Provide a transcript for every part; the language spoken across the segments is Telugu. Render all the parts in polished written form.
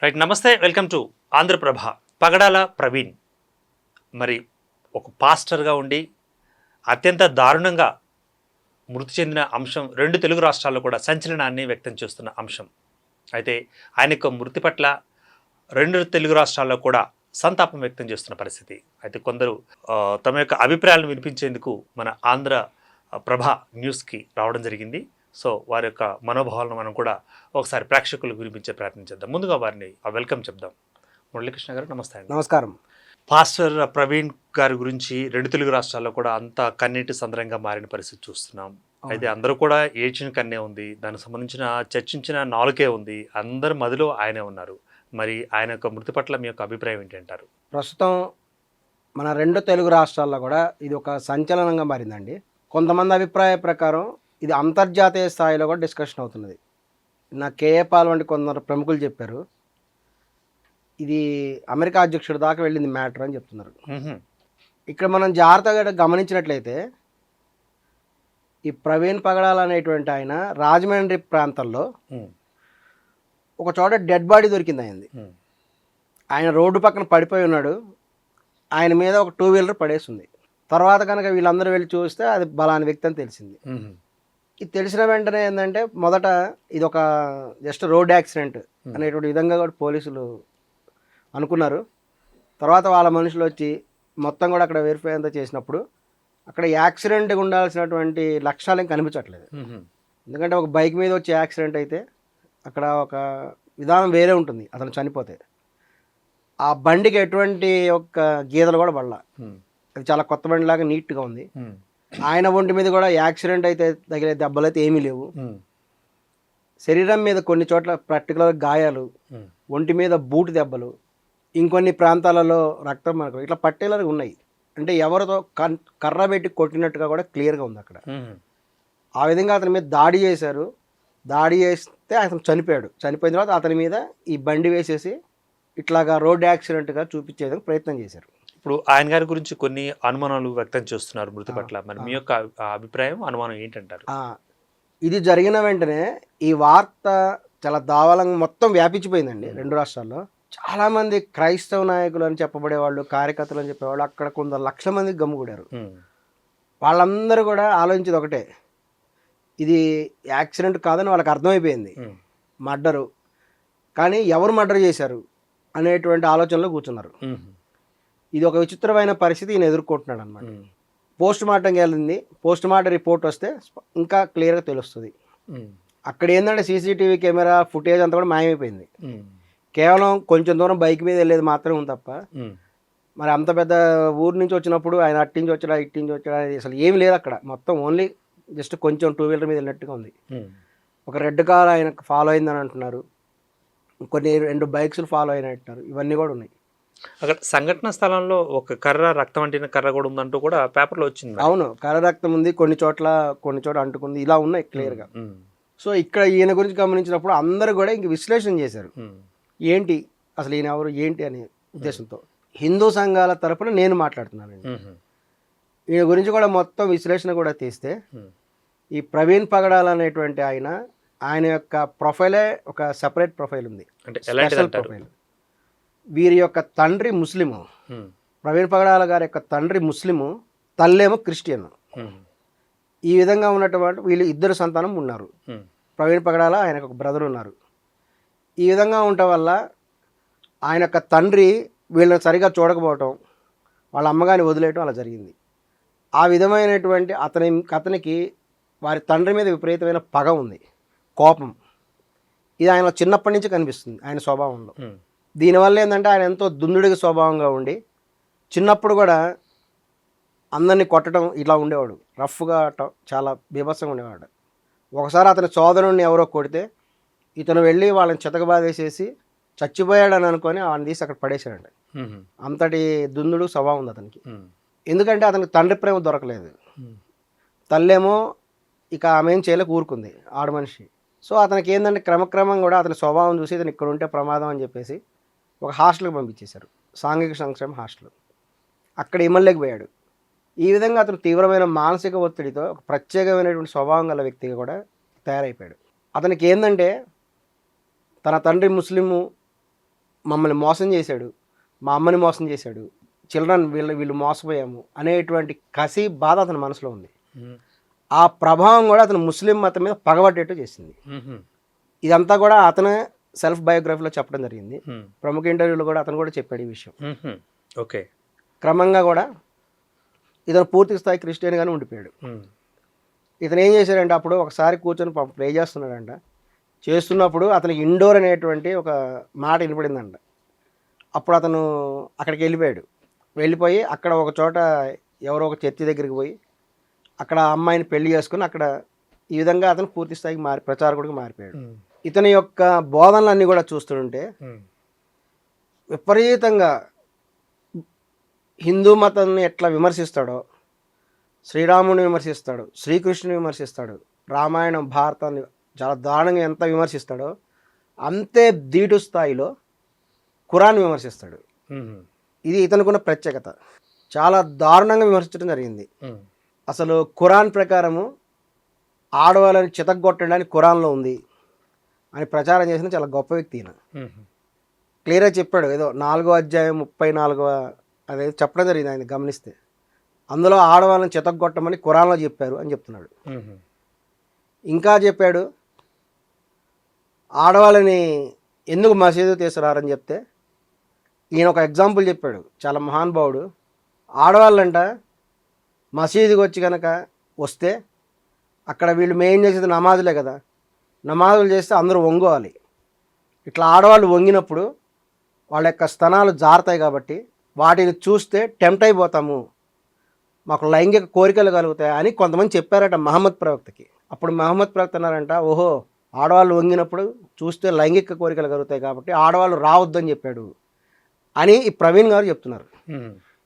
రైట్, నమస్తే, వెల్కమ్ టు ఆంధ్రప్రభ. పగడాల ప్రవీణ్ మరి ఒక పాస్టర్గా ఉండి అత్యంత దారుణంగా మృతి చెందిన అంశం రెండు తెలుగు రాష్ట్రాల్లో కూడా సంచలనాన్ని వ్యక్తం చేస్తున్న అంశం. అయితే ఆయన యొక్క మృతి పట్ల రెండు తెలుగు రాష్ట్రాల్లో కూడా సంతాపం వ్యక్తం చేస్తున్న పరిస్థితి. అయితే కొందరు తమ యొక్క అభిప్రాయాలను వినిపించేందుకు మన ఆంధ్ర ప్రభ న్యూస్కి రావడం జరిగింది. సో వారి యొక్క మనోభావాలను మనం కూడా ఒకసారి ప్రేక్షకులకు వినిపించే ప్రయత్నం చేద్దాం. ముందుగా వారిని వెల్కమ్ చెప్దాం. మురళీకృష్ణ గారు నమస్తే అండి. నమస్కారం. పాస్టర్ ప్రవీణ్ గారి గురించి రెండు తెలుగు రాష్ట్రాల్లో కూడా అంత కన్నీటి సందర్భంగా మారిన పరిస్థితి చూస్తున్నాం. అయితే అందరూ కూడా ఏడ్చిన కన్నే ఉంది, దానికి సంబంధించిన చర్చించిన నాలుకే ఉంది, అందరి మదిలో ఆయనే ఉన్నారు. మరి ఆయన యొక్క మృతి పట్ల మీ యొక్క అభిప్రాయం ఏంటి అంటారు? ప్రస్తుతం మన రెండు తెలుగు రాష్ట్రాల్లో కూడా ఇది ఒక సంచలనంగా మారిందండి. కొంతమంది అభిప్రాయ ప్రకారం ఇది అంతర్జాతీయ స్థాయిలో కూడా డిస్కషన్ అవుతున్నది. నా కేఏ పాల్ వంటి కొందరు ప్రముఖులు చెప్పారు ఇది అమెరికా అధ్యక్షుడి దాకా వెళ్ళింది మ్యాటర్ అని చెప్తున్నారు. ఇక్కడ మనం జాగ్రత్తగా గమనించినట్లయితే ఈ ప్రవీణ్ పగడాల అనేటువంటి ఆయన రాజమండ్రి ప్రాంతంలో ఒక చోట డెడ్ బాడీ దొరికింది అయింది. ఆయన రోడ్డు పక్కన పడిపోయి ఉన్నాడు. ఆయన మీద ఒక 2 వీలర్ పడేసింది. తర్వాత కనుక వీళ్ళందరూ వెళ్ళి చూస్తే అది బలాని వ్యక్తి అని తెలిసింది. ఇది తెలిసిన వెంటనే ఏంటంటే మొదట ఇది ఒక జస్ట్ రోడ్ యాక్సిడెంట్ అనేటువంటి విధంగా కూడా పోలీసులు అనుకున్నారు. తర్వాత వాళ్ళ మనుషులు వచ్చి మొత్తం కూడా అక్కడ వెరిఫై అంతా చేసినప్పుడు అక్కడ యాక్సిడెంట్గా ఉండాల్సినటువంటి లక్షణాలు ఏం కనిపించట్లేదు. ఎందుకంటే ఒక బైక్ మీద వచ్చే యాక్సిడెంట్ అయితే అక్కడ ఒక విధానం వేరే ఉంటుంది. అతను చనిపోతే ఆ బండికి ఎటువంటి ఒక గీతలు కూడా పడలా. అది చాలా కొత్త బండిలాగా నీట్గా ఉంది. ఆయన ఒంటి మీద కూడా యాక్సిడెంట్ అయితే తగిలే దెబ్బలు అయితే ఏమీ లేవు. శరీరం మీద కొన్ని చోట్ల పర్టికులర్ గాయాలు, ఒంటి మీద బూటు దెబ్బలు, ఇంకొన్ని ప్రాంతాలలో రక్తం మనకు ఇట్లా పర్టికులర్గా ఉన్నాయి. అంటే ఎవరితో కర్ర పెట్టి కొట్టినట్టుగా కూడా క్లియర్గా ఉంది అక్కడ. ఆ విధంగా అతని మీద దాడి చేశారు. దాడి చేస్తే అతను చనిపోయాడు. చనిపోయిన తర్వాత అతని మీద ఈ బండి వేసేసి ఇట్లాగా రోడ్ యాక్సిడెంట్గా చూపించేందుకు ప్రయత్నం చేశారు. ఇప్పుడు ఆయన గారి గురించి కొన్ని అనుమానాలు వ్యక్తం చేస్తున్నారు మృతి పట్ల. మరి మీ యొక్క అభిప్రాయం, అనుమానం ఏంటంటారు? ఇది జరిగిన వెంటనే ఈ వార్త చాలా దావాలంగా మొత్తం వ్యాపించిపోయిందండి రెండు రాష్ట్రాల్లో. చాలామంది క్రైస్తవ నాయకులు అని చెప్పబడేవాళ్ళు, కార్యకర్తలు అని చెప్పేవాళ్ళు అక్కడ కొంత లక్షల మంది గమ్ముకూడారు. వాళ్ళందరూ కూడా ఆలోచించేది ఒకటే, ఇది యాక్సిడెంట్ కాదని వాళ్ళకి అర్థమైపోయింది, మర్డరు. కానీ ఎవరు మర్డర్ చేశారు అనేటువంటి ఆలోచనలో కూర్చున్నారు. ఇది ఒక విచిత్రమైన పరిస్థితి ఈయన ఎదుర్కొంటున్నాడు అనమాట. పోస్ట్ మార్టంకి వెళ్ళింది. పోస్ట్ మార్టం రిపోర్ట్ వస్తే ఇంకా క్లియర్గా తెలుస్తుంది. అక్కడ ఏంటంటే సీసీటీవీ కెమెరా ఫుటేజ్ అంతా కూడా మాయమైపోయింది. కేవలం కొంచెం దూరం బైక్ మీద వెళ్ళేది మాత్రమే ఉంది తప్ప మరి అంత పెద్ద ఊరు నుంచి వచ్చినప్పుడు ఆయన అట్టించి వచ్చాడా ఇట్టించి వచ్చాడా అనేది అసలు ఏమి లేదు అక్కడ. మొత్తం ఓన్లీ జస్ట్ కొంచెం 2 వీలర్ మీద వెళ్ళినట్టుగా ఉంది. ఒక రెడ్ కార్ ఆయనకు ఫాలో అయిందని అంటున్నారు. కొన్ని 2 బైక్స్ ఫాలో అయినట్టున్నారు. ఇవన్నీ కూడా ఉన్నాయి. అక్కడ సంఘటన స్థలంలో ఒక కర్ర, రక్తం అంటిన కర్ర కూడా ఉందంటూ కూడా పేపర్లో వచ్చింది. అవును, కర్ర రక్తం ఉంది, కొన్ని చోట్ల అంటుకుంది, ఇలా ఉన్నాయి క్లియర్గా. సో ఇక్కడ ఈయన గురించి గమనించినప్పుడు అందరూ కూడా ఇంక విశ్లేషణ చేశారు. ఏంటి అసలు ఈయన ఎవరు ఏంటి అనే ఉద్దేశంతో హిందూ సంఘాల తరపున నేను మాట్లాడుతున్నానండి. ఈయన గురించి కూడా మొత్తం విశ్లేషణ కూడా తీస్తే ఈ ప్రవీణ్ పగడాల అనేటువంటి ఆయన యొక్క ప్రొఫైలే ఒక సెపరేట్ ప్రొఫైల్ ఉంది. అంటే స్పెషల్ ప్రొఫైల్. వీరి యొక్క తండ్రి ముస్లిము, ప్రవీణ్ పగడాల గారి యొక్క తండ్రి ముస్లిము, తల్లేమో క్రిస్టియన్. ఈ విధంగా ఉన్నటువంటి వీళ్ళు 2 సంతానం ఉన్నారు. ప్రవీణ్ పగడాల ఆయనకు ఒక బ్రదర్ ఉన్నారు. ఈ విధంగా ఉండటం వల్ల ఆయన యొక్క తండ్రి వీళ్ళని సరిగా చూడకపోవటం, వాళ్ళ అమ్మగారిని వదిలేయటం అలా జరిగింది. ఆ విధమైనటువంటి అతనికి వారి తండ్రి మీద విపరీతమైన పగ ఉంది, కోపం. ఇది ఆయన చిన్నప్పటి నుంచి కనిపిస్తుంది ఆయన స్వభావంలో. దీనివల్ల ఏంటంటే ఆయన ఎంతో దుందుడిగా స్వభావంగా ఉండి చిన్నప్పుడు కూడా అందరినీ కొట్టడం ఇలా ఉండేవాడు. రఫ్గా చాలా బీభత్సంగా ఉండేవాడు. ఒకసారి అతని సోదరుడిని ఎవరో కొడితే ఇతను వెళ్ళి వాళ్ళని చితకబాదేసేసి చచ్చిపోయాడని అనుకొని వాళ్ళని తీసి అక్కడ పడేశాడండి. అంతటి దుందుడు స్వభావం ఉంది అతనికి. ఎందుకంటే అతనికి తండ్రి ప్రేమ దొరకలేదు. తల్లేమో ఇక ఆమె ఏం చేయలేక ఊరుకుంది, ఆడ మనిషి. సో అతనికి ఏంటంటే క్రమక్రమం కూడా అతని స్వభావం చూసి ఇతను ఇక్కడ ఉంటే ప్రమాదం అని చెప్పేసి ఒక హాస్టల్కి పంపించేశారు, సాంఘిక సంక్షేమ హాస్టల్. అక్కడ ఇమ్మలేకపోయాడు. ఈ విధంగా అతను తీవ్రమైన మానసిక ఒత్తిడితో ఒక ప్రత్యేకమైనటువంటి స్వభావం గల వ్యక్తిగా కూడా తయారైపోయాడు. అతనికి ఏంటంటే తన తండ్రి ముస్లిము, మమ్మల్ని మోసం చేశాడు, మా అమ్మని మోసం చేశాడు, చిల్డ్రన్ వీళ్ళు మోసపోయాము అనేటువంటి కసి బాధ అతని మనసులో ఉంది. ఆ ప్రభావం కూడా అతను ముస్లిం మతం మీద పగబట్టేట్టు చేసింది. ఇదంతా కూడా అతనే సెల్ఫ్ బయోగ్రఫీలో చెప్పడం జరిగింది. ప్రముఖ ఇంటర్వ్యూలో కూడా అతను కూడా చెప్పాడు ఈ విషయం. ఓకే. క్రమంగా కూడా ఇతను పూర్తి స్థాయి క్రిస్టియన్గానే ఉండిపోయాడు. ఇతను ఏం చేశాడంటే అప్పుడు ఒకసారి కూర్చొని ప్రే చేస్తున్నాడంట. చేస్తున్నప్పుడు అతనికి ఇండోర్ అనేటువంటి ఒక మాట వినపడిందంట. అప్పుడు అతను అక్కడికి వెళ్ళిపోయి అక్కడ ఒక చోట ఎవరో ఒక చర్చి దగ్గరికి పోయి అక్కడ అమ్మాయిని పెళ్లి చేసుకుని అక్కడ ఈ విధంగా అతను పూర్తి స్థాయికి ప్రచారకుడికి మారిపోయాడు. ఇతని యొక్క బోధనలన్నీ కూడా చూస్తుంటే విపరీతంగా హిందూ మతాన్ని ఎట్లా విమర్శిస్తాడో, శ్రీరాముని విమర్శిస్తాడు, శ్రీకృష్ణుని విమర్శిస్తాడు, రామాయణం భారతాన్ని చాలా దారుణంగా ఎంత విమర్శిస్తాడో అంతే దీటు స్థాయిలో ఖురాన్ విమర్శిస్తాడు. ఇది ఇతనుకున్న ప్రత్యేకత. చాలా దారుణంగా విమర్శించడం జరిగింది. అసలు ఖురాన్ ప్రకారము ఆడవాళ్ళని చితగ్గొట్టడానికి ఖురాన్లో ఉంది అని ప్రచారం చేసిన చాలా గొప్ప వ్యక్తి ఈయన. క్లియర్గా చెప్పాడు. ఏదో 4వ అధ్యాయం 34వ అదే చెప్పడం జరిగింది ఆయన గమనిస్తే. అందులో ఆడవాళ్ళని చితగ్గొట్టమని ఖురాన్లో చెప్పారు అని చెప్తున్నాడు. ఇంకా చెప్పాడు ఆడవాళ్ళని ఎందుకు మసీదు తీసుకురారని చెప్తే ఈయన ఒక ఎగ్జాంపుల్ చెప్పాడు. చాలా మహానుభావుడు. ఆడవాళ్ళంట మసీదుకి వచ్చి కనుక వస్తే అక్కడ వీళ్ళు మెయిన్ చేసేది నమాజులే కదా, నమాజులు చేస్తే అందరూ వంగోవాలి. ఇట్లా ఆడవాళ్ళు వంగినప్పుడు వాళ్ళ యొక్క స్తనాలు జారుతాయి కాబట్టి వాటిని చూస్తే టెంప్ట్ అయిపోతాము, మాకు లైంగిక కోరికలు కలుగుతాయి అని కొంతమంది చెప్పారట మహమ్మద్ ప్రవక్తకి. అప్పుడు మహమ్మద్ ప్రవక్త అన్నారంట, ఓహో ఆడవాళ్ళు వంగినప్పుడు చూస్తే లైంగిక కోరికలు కలుగుతాయి కాబట్టి ఆడవాళ్ళు రావద్దని చెప్పాడు అని ఈ ప్రవీణ్ గారు చెప్తున్నారు.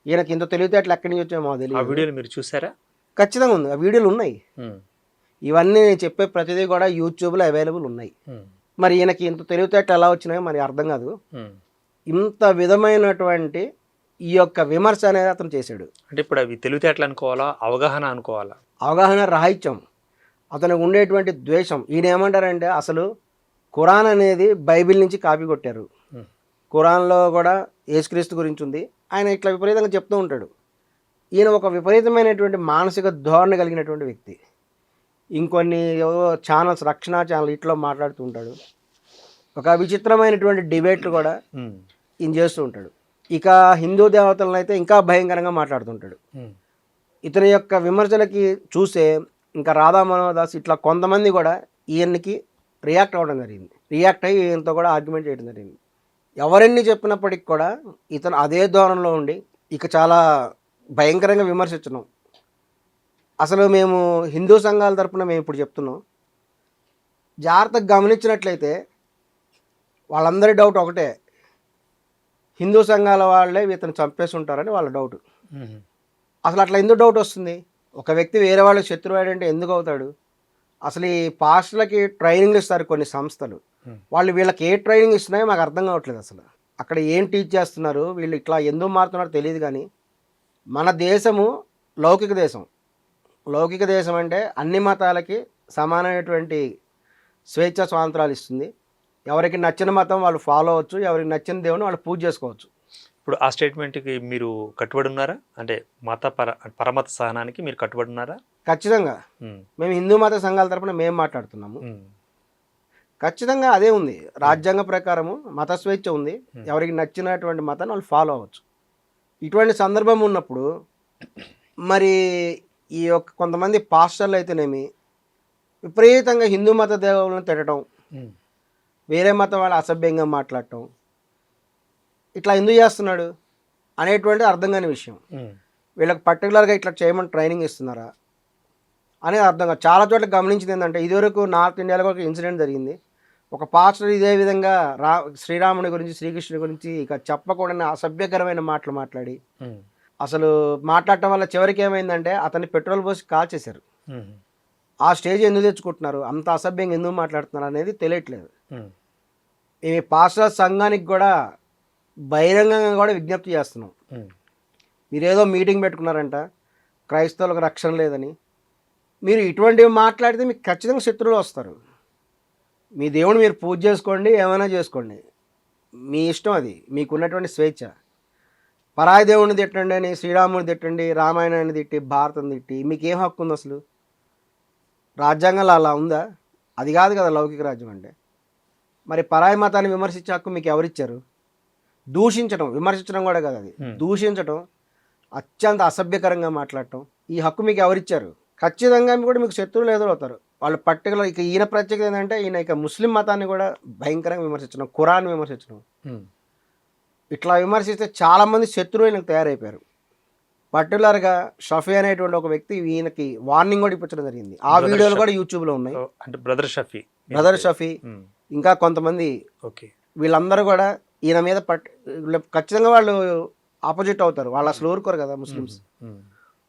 ఈయనకి ఇంత తెలివితే అట్లా ఎక్కడి నుంచి వచ్చాయో మాకు తెలియదు. వీడియోలు మీరు చూసారా? ఖచ్చితంగా ఉంది, ఆ వీడియోలు ఉన్నాయి. ఇవన్నీ నేను చెప్పే ప్రతిదీ కూడా యూట్యూబ్లో అవైలబుల్ ఉన్నాయి. మరి ఈయనకి ఇంత తెలివితేటలు ఎలా వచ్చినాయో మరి అర్థం కాదు. ఇంత విధమైనటువంటి ఈ యొక్క విమర్శ అనేది అతను చేశాడు. అంటే ఇప్పుడు అవి తెలివితేటలు అనుకోవాలా, అవగాహన అనుకోవాలా? అవగాహన రాహిత్యం, అతనికి ఉండేటువంటి ద్వేషం. ఈయన ఏమంటారంటే అసలు ఖురాన్ అనేది బైబిల్ నుంచి కాపీ కొట్టారు, ఖురాన్లో కూడా యేసుక్రీస్తు గురించి ఉంది, ఆయన ఇట్లా విపరీతంగా చెప్తూ ఉంటాడు. ఈయన ఒక విపరీతమైనటువంటి మానసిక ధోరణి కలిగినటువంటి వ్యక్తి. ఇంకొన్ని ఛానల్స్, రక్షణ ఛానల్ ఇట్లో మాట్లాడుతూ ఉంటాడు. ఒక విచిత్రమైనటువంటి డిబేట్లు కూడా ఈయన చేస్తూ ఉంటాడు. ఇక హిందూ దేవతలను అయితే ఇంకా భయంకరంగా మాట్లాడుతుంటాడు. ఇతని యొక్క విమర్శలకి చూసే ఇంకా రాధా మనోహర్ దాస్ ఇట్లా కొంతమంది కూడా ఈయనకి రియాక్ట్ అవ్వడం జరిగింది. రియాక్ట్ అయ్యి ఈయనతో కూడా ఆర్గ్యుమెంట్ చేయడం జరిగింది. ఎవరెన్ని చెప్పినప్పటికి కూడా ఇతను అదే ధోరణిలో ఉండి ఇక చాలా భయంకరంగా విమర్శించడం. అసలు మేము హిందూ సంఘాల తరపున మేము ఇప్పుడు చెప్తున్నాం, జాగ్రత్తగా గమనించినట్లయితే వాళ్ళందరి డౌట్ ఒకటే, హిందూ సంఘాల వాళ్ళే ఇతను చంపేసి ఉంటారని వాళ్ళ డౌట్. అసలు అట్లా ఎందుకు డౌట్ వస్తుంది? ఒక వ్యక్తి వేరే వాళ్ళకి శత్రువాడంటే ఎందుకు అవుతాడు? అసలు ఈ పాస్టర్లకి ట్రైనింగ్ ఇస్తారు కొన్ని సంస్థలు, వాళ్ళు వీళ్ళకి ఏ ట్రైనింగ్ ఇస్తున్నాయో మాకు అర్థం కావట్లేదు. అసలు అక్కడ ఏం టీచ్ చేస్తున్నారు, వీళ్ళు ఇట్లా ఎందుకు మారుతున్నారో తెలియదు. కానీ మన దేశము లౌకిక దేశం. లౌకిక దేశం అంటే అన్ని మతాలకి సమానమైనటువంటి స్వేచ్ఛ స్వాతంత్రాలు ఇస్తుంది. ఎవరికి నచ్చిన మతం వాళ్ళు ఫాలో అవ్వచ్చు, ఎవరికి నచ్చిన దేవుని వాళ్ళు పూజ చేసుకోవచ్చు. ఇప్పుడు ఆ స్టేట్మెంట్కి మీరు కట్టుబడి ఉన్నారా? అంటే పరమత సహనానికి మీరు కట్టుబడి ఉన్నారా? ఖచ్చితంగా. మేము హిందూ మత సంఘాల తరపున మేము మాట్లాడుతున్నాము. ఖచ్చితంగా అదే ఉంది. రాజ్యాంగ ప్రకారము మత స్వేచ్ఛ ఉంది, ఎవరికి నచ్చినటువంటి మతాన్ని వాళ్ళు ఫాలో అవ్వచ్చు. ఇటువంటి సందర్భం ఉన్నప్పుడు మరి ఈ యొక్క కొంతమంది పాస్టర్లు అయితేనేమి విపరీతంగా హిందూ మత దేవులను తిట్టడం, వేరే మతం వాళ్ళు అసభ్యంగా మాట్లాడటం, ఇట్లా ఎందుకు చేస్తున్నాడు అనేటువంటిది అర్థం కాని విషయం. వీళ్ళకి పర్టికులర్గా ఇట్లా చేయమని ట్రైనింగ్ ఇస్తున్నారా అనేది అర్థం కాదు. చాలా చోట్ల గమనించింది ఏంటంటే, ఇదివరకు నార్త్ ఇండియాలో ఒక ఇన్సిడెంట్ జరిగింది. ఒక పాస్టర్ ఇదే విధంగా శ్రీరాముని గురించి, శ్రీకృష్ణుని గురించి ఇక చెప్పకూడని అసభ్యకరమైన మాటలు మాట్లాడి అసలు మాట్లాడటం వల్ల చివరికి ఏమైందంటే అతన్ని పెట్రోల్ పోసి కాల్చేశారు. ఆ స్టేజ్ ఎందుకు తెచ్చుకుంటున్నారు, అంత అసభ్యంగా ఎందుకు మాట్లాడుతున్నారు అనేది తెలియట్లేదు. ఈ పాస్టర్ సంఘానికి కూడా బహిరంగంగా కూడా విజ్ఞప్తి చేస్తున్నాం. మీరేదో మీటింగ్ పెట్టుకున్నారంట, క్రైస్తవులకు రక్షణ లేదని, మీరు ఇటువంటివి మాట్లాడితే మీకు ఖచ్చితంగా శత్రువులు వస్తారు. మీ దేవుడు మీరు పూజ చేసుకోండి, ఏమైనా చేసుకోండి, మీ ఇష్టం, అది మీకున్నటువంటి స్వేచ్ఛ. పరాయి దేవుడిని తిట్టండి అని శ్రీరాముని తిట్టండి, రామాయణాన్ని తిట్టి, భారతం తిట్టి, మీకేం హక్కు ఉంది అసలు? రాజ్యాంగంలో అలా ఉందా? అది కాదు కదా లౌకిక రాజ్యం అంటే. మరి పరాయి మతాన్ని విమర్శించే హక్కు మీకు ఎవరిచ్చారు? దూషించడం, విమర్శించడం కూడా కాదు, అది దూషించడం, అత్యంత అసభ్యకరంగా మాట్లాడటం, ఈ హక్కు మీకు ఎవరిచ్చారు? ఖచ్చితంగా కూడా మీకు శత్రువులు ఎదురవుతారు. వాళ్ళు పర్టికులర్ ఇక ఈయన ప్రత్యేకత ఏంటంటే ఈయన ఇక ముస్లిం మతాన్ని కూడా భయంకరంగా విమర్శించడం, ఖురాన్ విమర్శించడం. ఇట్లా విమర్శిస్తే చాలామంది శత్రువులకు తయారైపోయారు. పర్టికులర్గా షఫీ అనేటువంటి ఒక వ్యక్తి ఈయనకి వార్నింగ్ కూడా ఇప్పించడం జరిగింది. ఆ వీడియోలు కూడా యూట్యూబ్లో ఉన్నాయి. అంటే బ్రదర్ షఫీ ఇంకా కొంతమంది, ఓకే, వీళ్ళందరూ కూడా ఈయన మీద ఖచ్చితంగా వాళ్ళు ఆపోజిట్ అవుతారు. వాళ్ళు అసలు ఊరుకోరు కదా ముస్లిమ్స్.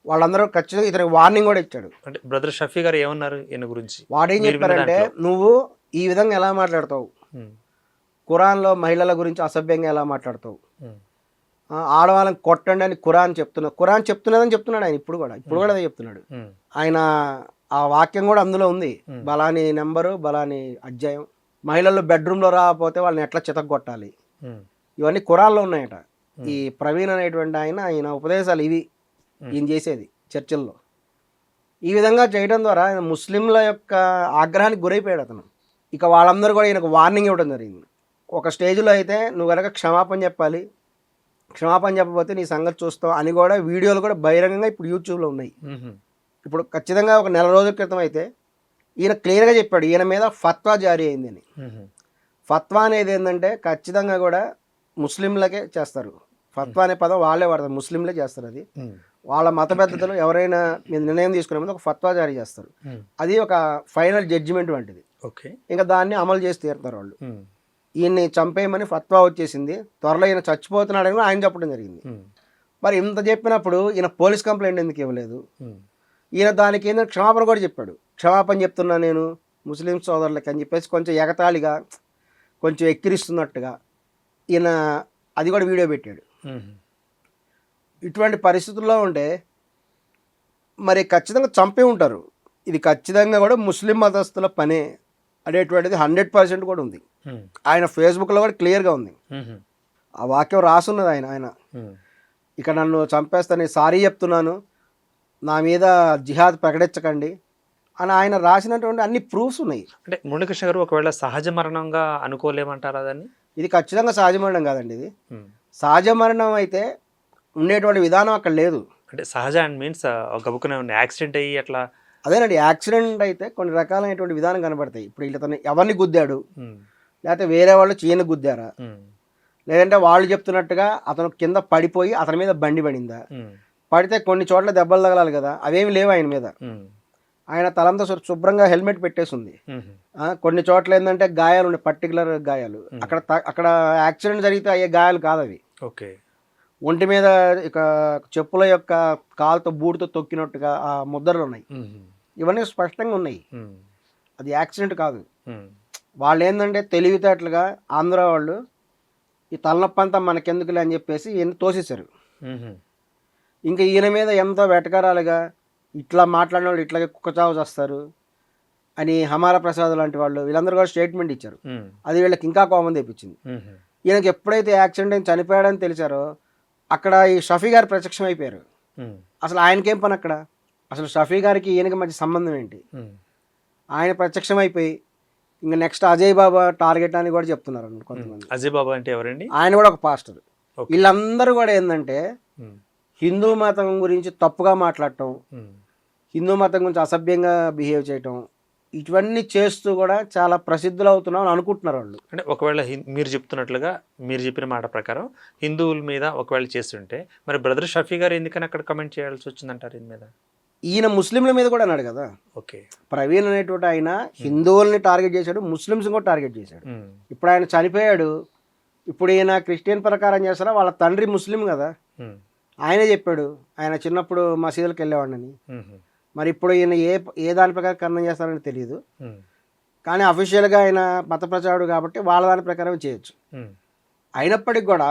వాళ్ళందరూ ఖచ్చితంగా ఇతనికి వార్నింగ్ కూడా ఇచ్చాడు. అంటే బ్రదర్ షఫీ గారు ఏమన్నారు ఈయన గురించి? వాడేం చెప్పారంటే, నువ్వు ఈ విధంగా ఎలా మాట్లాడతావు, ఖురాన్లో మహిళల గురించి అసభ్యంగా ఎలా మాట్లాడతావు, ఆడవాళ్ళని కొట్టండి అని ఖురాన్ చెప్తున్నదని చెప్తున్నాడు ఆయన. ఇప్పుడు కూడా అదే చెప్తున్నాడు ఆయన. ఆ వాక్యం కూడా అందులో ఉంది, బలాని నెంబరు, బలాని అధ్యాయం. మహిళలు బెడ్రూమ్లో రాకపోతే వాళ్ళని ఎట్లా చితగొట్టాలి, ఇవన్నీ ఖురాన్లో ఉన్నాయట. ఈ ప్రవీణ్ అనేటువంటి ఆయన ఉపదేశాలు ఇవి ఈయన చేసేది చర్చల్లో. ఈ విధంగా చేయడం ద్వారా ఆయన ముస్లింల యొక్క ఆగ్రహానికి గురైపోయాడు అతను. ఇక వాళ్ళందరూ కూడా ఈయనకు వార్నింగ్ ఇవ్వడం జరిగింది. ఒక స్టేజ్లో అయితే నువ్వు కనుక క్షమాపణ చెప్పాలి, క్షమాపణ చెప్పకపోతే నీ సంగతి చూస్తావు అని కూడా వీడియోలు కూడా బహిరంగంగా ఇప్పుడు యూట్యూబ్లో ఉన్నాయి. ఇప్పుడు ఖచ్చితంగా ఒక నెల రోజుల క్రితం అయితే ఈయన క్లియర్గా చెప్పాడు ఈయన మీద ఫత్వా జారీ అయింది అని. ఫత్వా అనేది ఏంటంటే ఖచ్చితంగా కూడా ముస్లింలకే చేస్తారు. ఫత్వా అనే పదం వాళ్ళే వాడతారు, ముస్లింలే చేస్తారు. అది వాళ్ళ మత పెద్దలు ఎవరైనా మీద నిర్ణయం తీసుకునే ముందు ఒక ఫత్వా జారీ చేస్తారు. అది ఒక ఫైనల్ జడ్జిమెంట్ వంటిది. ఇంకా దాన్ని అమలు చేసి తీరుతారు వాళ్ళు. ఈయన్ని చంపేయమని ఫత్వా వచ్చేసింది. త్వరలో ఈయన చచ్చిపోతున్నాడని ఆయన చెప్పడం జరిగింది. మరి ఇంత చెప్పినప్పుడు ఈయన పోలీస్ కంప్లైంట్ ఎందుకు ఇవ్వలేదు? ఈయన దానికి ఏంటంటే క్షమాపణ కూడా చెప్పాడు. క్షమాపణ చెప్తున్నా నేను ముస్లిం సోదరులకి అని చెప్పేసి కొంచెం ఎగతాళిగా, కొంచెం ఎక్కిరిస్తున్నట్టుగా ఈయన అది కూడా వీడియో పెట్టాడు. ఇటువంటి పరిస్థితుల్లో ఉంటే మరి ఖచ్చితంగా చంపే ఉంటారు. ఇది ఖచ్చితంగా కూడా ముస్లిం మతస్థుల పనే అనేటువంటిది 100% కూడా ఉంది. ఆయన ఫేస్బుక్లో కూడా క్లియర్గా ఉంది, ఆ వాక్యం రాసున్నది. ఆయన ఇక నన్ను చంపేస్తాను, సారీ చెప్తున్నాను, నా మీద జిహాద్ ప్రకటించకండి అని ఆయన రాసినటువంటి అన్ని ప్రూఫ్స్ ఉన్నాయి. అంటే మురళీకృష్ణ గారు, ఒకవేళ సహజ మరణంగా అనుకోలేమంటారా దాన్ని? ఇది ఖచ్చితంగా సహజ మరణం కాదండి. ఇది సహజ మరణం అయితే ఉండేటువంటి విధానం అక్కడ లేదు. అంటే సహజ అండ్ మీన్స్ గబుక్కునే యాక్సిడెంట్ అయ్యి అట్లా? అదేనండి, యాక్సిడెంట్ అయితే కొన్ని రకాలైనటువంటి విధానం కనబడతాయి. ఇప్పుడు ఇతను ఎవరిని గుద్దాడు, లేకపోతే వేరే వాళ్ళు చీన గుద్దారా, లేదంటే వాళ్ళు చెప్తున్నట్టుగా అతను కింద పడిపోయి అతని మీద బండి పడిందా, పడితే కొన్ని చోట్ల దెబ్బలు తగలాలి కదా, అవేమి లేవు ఆయన మీద. ఆయన తలంతా శుభ్రంగా హెల్మెట్ పెట్టేసి ఉంది. కొన్ని చోట్ల ఏంటంటే గాయాలు ఉన్నాయి, పర్టికులర్ గాయాలు. అక్కడ యాక్సిడెంట్ జరిగితే అయ్యే గాయాలు కాదు అవి. ఓకే, ఒంటి మీద ఇక చెప్పుల యొక్క కాలుతో బూటుతో తొక్కినట్టుగా ఆ ముద్రలు ఉన్నాయి. ఇవన్నీ స్పష్టంగా ఉన్నాయి. అది యాక్సిడెంట్ కాదు. వాళ్ళు ఏంటంటే తెలివితేటలుగా ఆంధ్ర వాళ్ళు ఈ తలనొప్పి అంతా మనకెందుకులే అని చెప్పేసి ఈయన తోసేశారు. ఇంకా ఈయన మీద ఎంతో వెటకారాలుగా ఇట్లా మాట్లాడిన వాళ్ళు ఇట్లాగే కుక్కచావు చేస్తారు అని హమారా ప్రసాద్ లాంటి వాళ్ళు వీళ్ళందరూ కూడా స్టేట్మెంట్ ఇచ్చారు. అది వీళ్ళకి ఇంకా కోపం తెప్పించింది. ఈయనకి ఎప్పుడైతే యాక్సిడెంట్ అయిన చనిపోయాడని తెలిసారో అక్కడ ఈ షఫీ గారు ప్రత్యక్షం అయిపోయారు. అసలు ఆయనకేం పని అక్కడ? అసలు షఫీ గారికి ఈయనకి మధ్య సంబంధం ఏంటి? ఆయన ప్రత్యక్షం అయిపోయి ఇంకా నెక్స్ట్ అజయ్ బాబా టార్గెట్ అని కూడా చెప్తున్నారు కొంతమంది. అజయ్ బాబా అంటే ఎవరండి? ఆయన కూడా ఒక పాస్టర్. వీళ్ళందరూ కూడా ఏంటంటే హిందూ మతం గురించి తప్పుగా మాట్లాడటం, హిందూ మతం గురించి అసభ్యంగా బిహేవ్ చేయటం, ఇవన్నీ చేస్తూ కూడా చాలా ప్రసిద్ధులు అవుతున్నాం అని అనుకుంటున్నారు వాళ్ళు. అంటే ఒకవేళ మీరు చెప్తున్నట్లుగా, మీరు చెప్పిన మాట ప్రకారం హిందువుల మీద ఒకవేళ చేస్తుంటే మరి బ్రదర్ షఫీ గారు ఎందుకని అక్కడ కమెంట్ చేయాల్సి వచ్చిందంటారు ఈయన మీద? ఈయన ముస్లింల మీద కూడా అన్నాడు కదా. ఓకే, ప్రవీణ్ అనేటువంటి ఆయన హిందువుల్ని టార్గెట్ చేశాడు, ముస్లిమ్స్ కూడా టార్గెట్ చేశాడు. ఇప్పుడు ఆయన చనిపోయాడు, ఇప్పుడు ఈయన క్రిస్టియన్ ప్రకారం చేస్తారా? వాళ్ళ తండ్రి ముస్లిం కదా, ఆయనే చెప్పాడు ఆయన చిన్నప్పుడు మసీదులకు వెళ్ళేవాడిని. మరి ఇప్పుడు ఈయన ఏ దాని ప్రకారం కర్ణం చేస్తారని తెలియదు, కానీ అఫీషియల్గా ఆయన మత ప్రచారుడు కాబట్టి వాళ్ళ దాని ప్రకారం చేయొచ్చు. అయినప్పటికి కూడా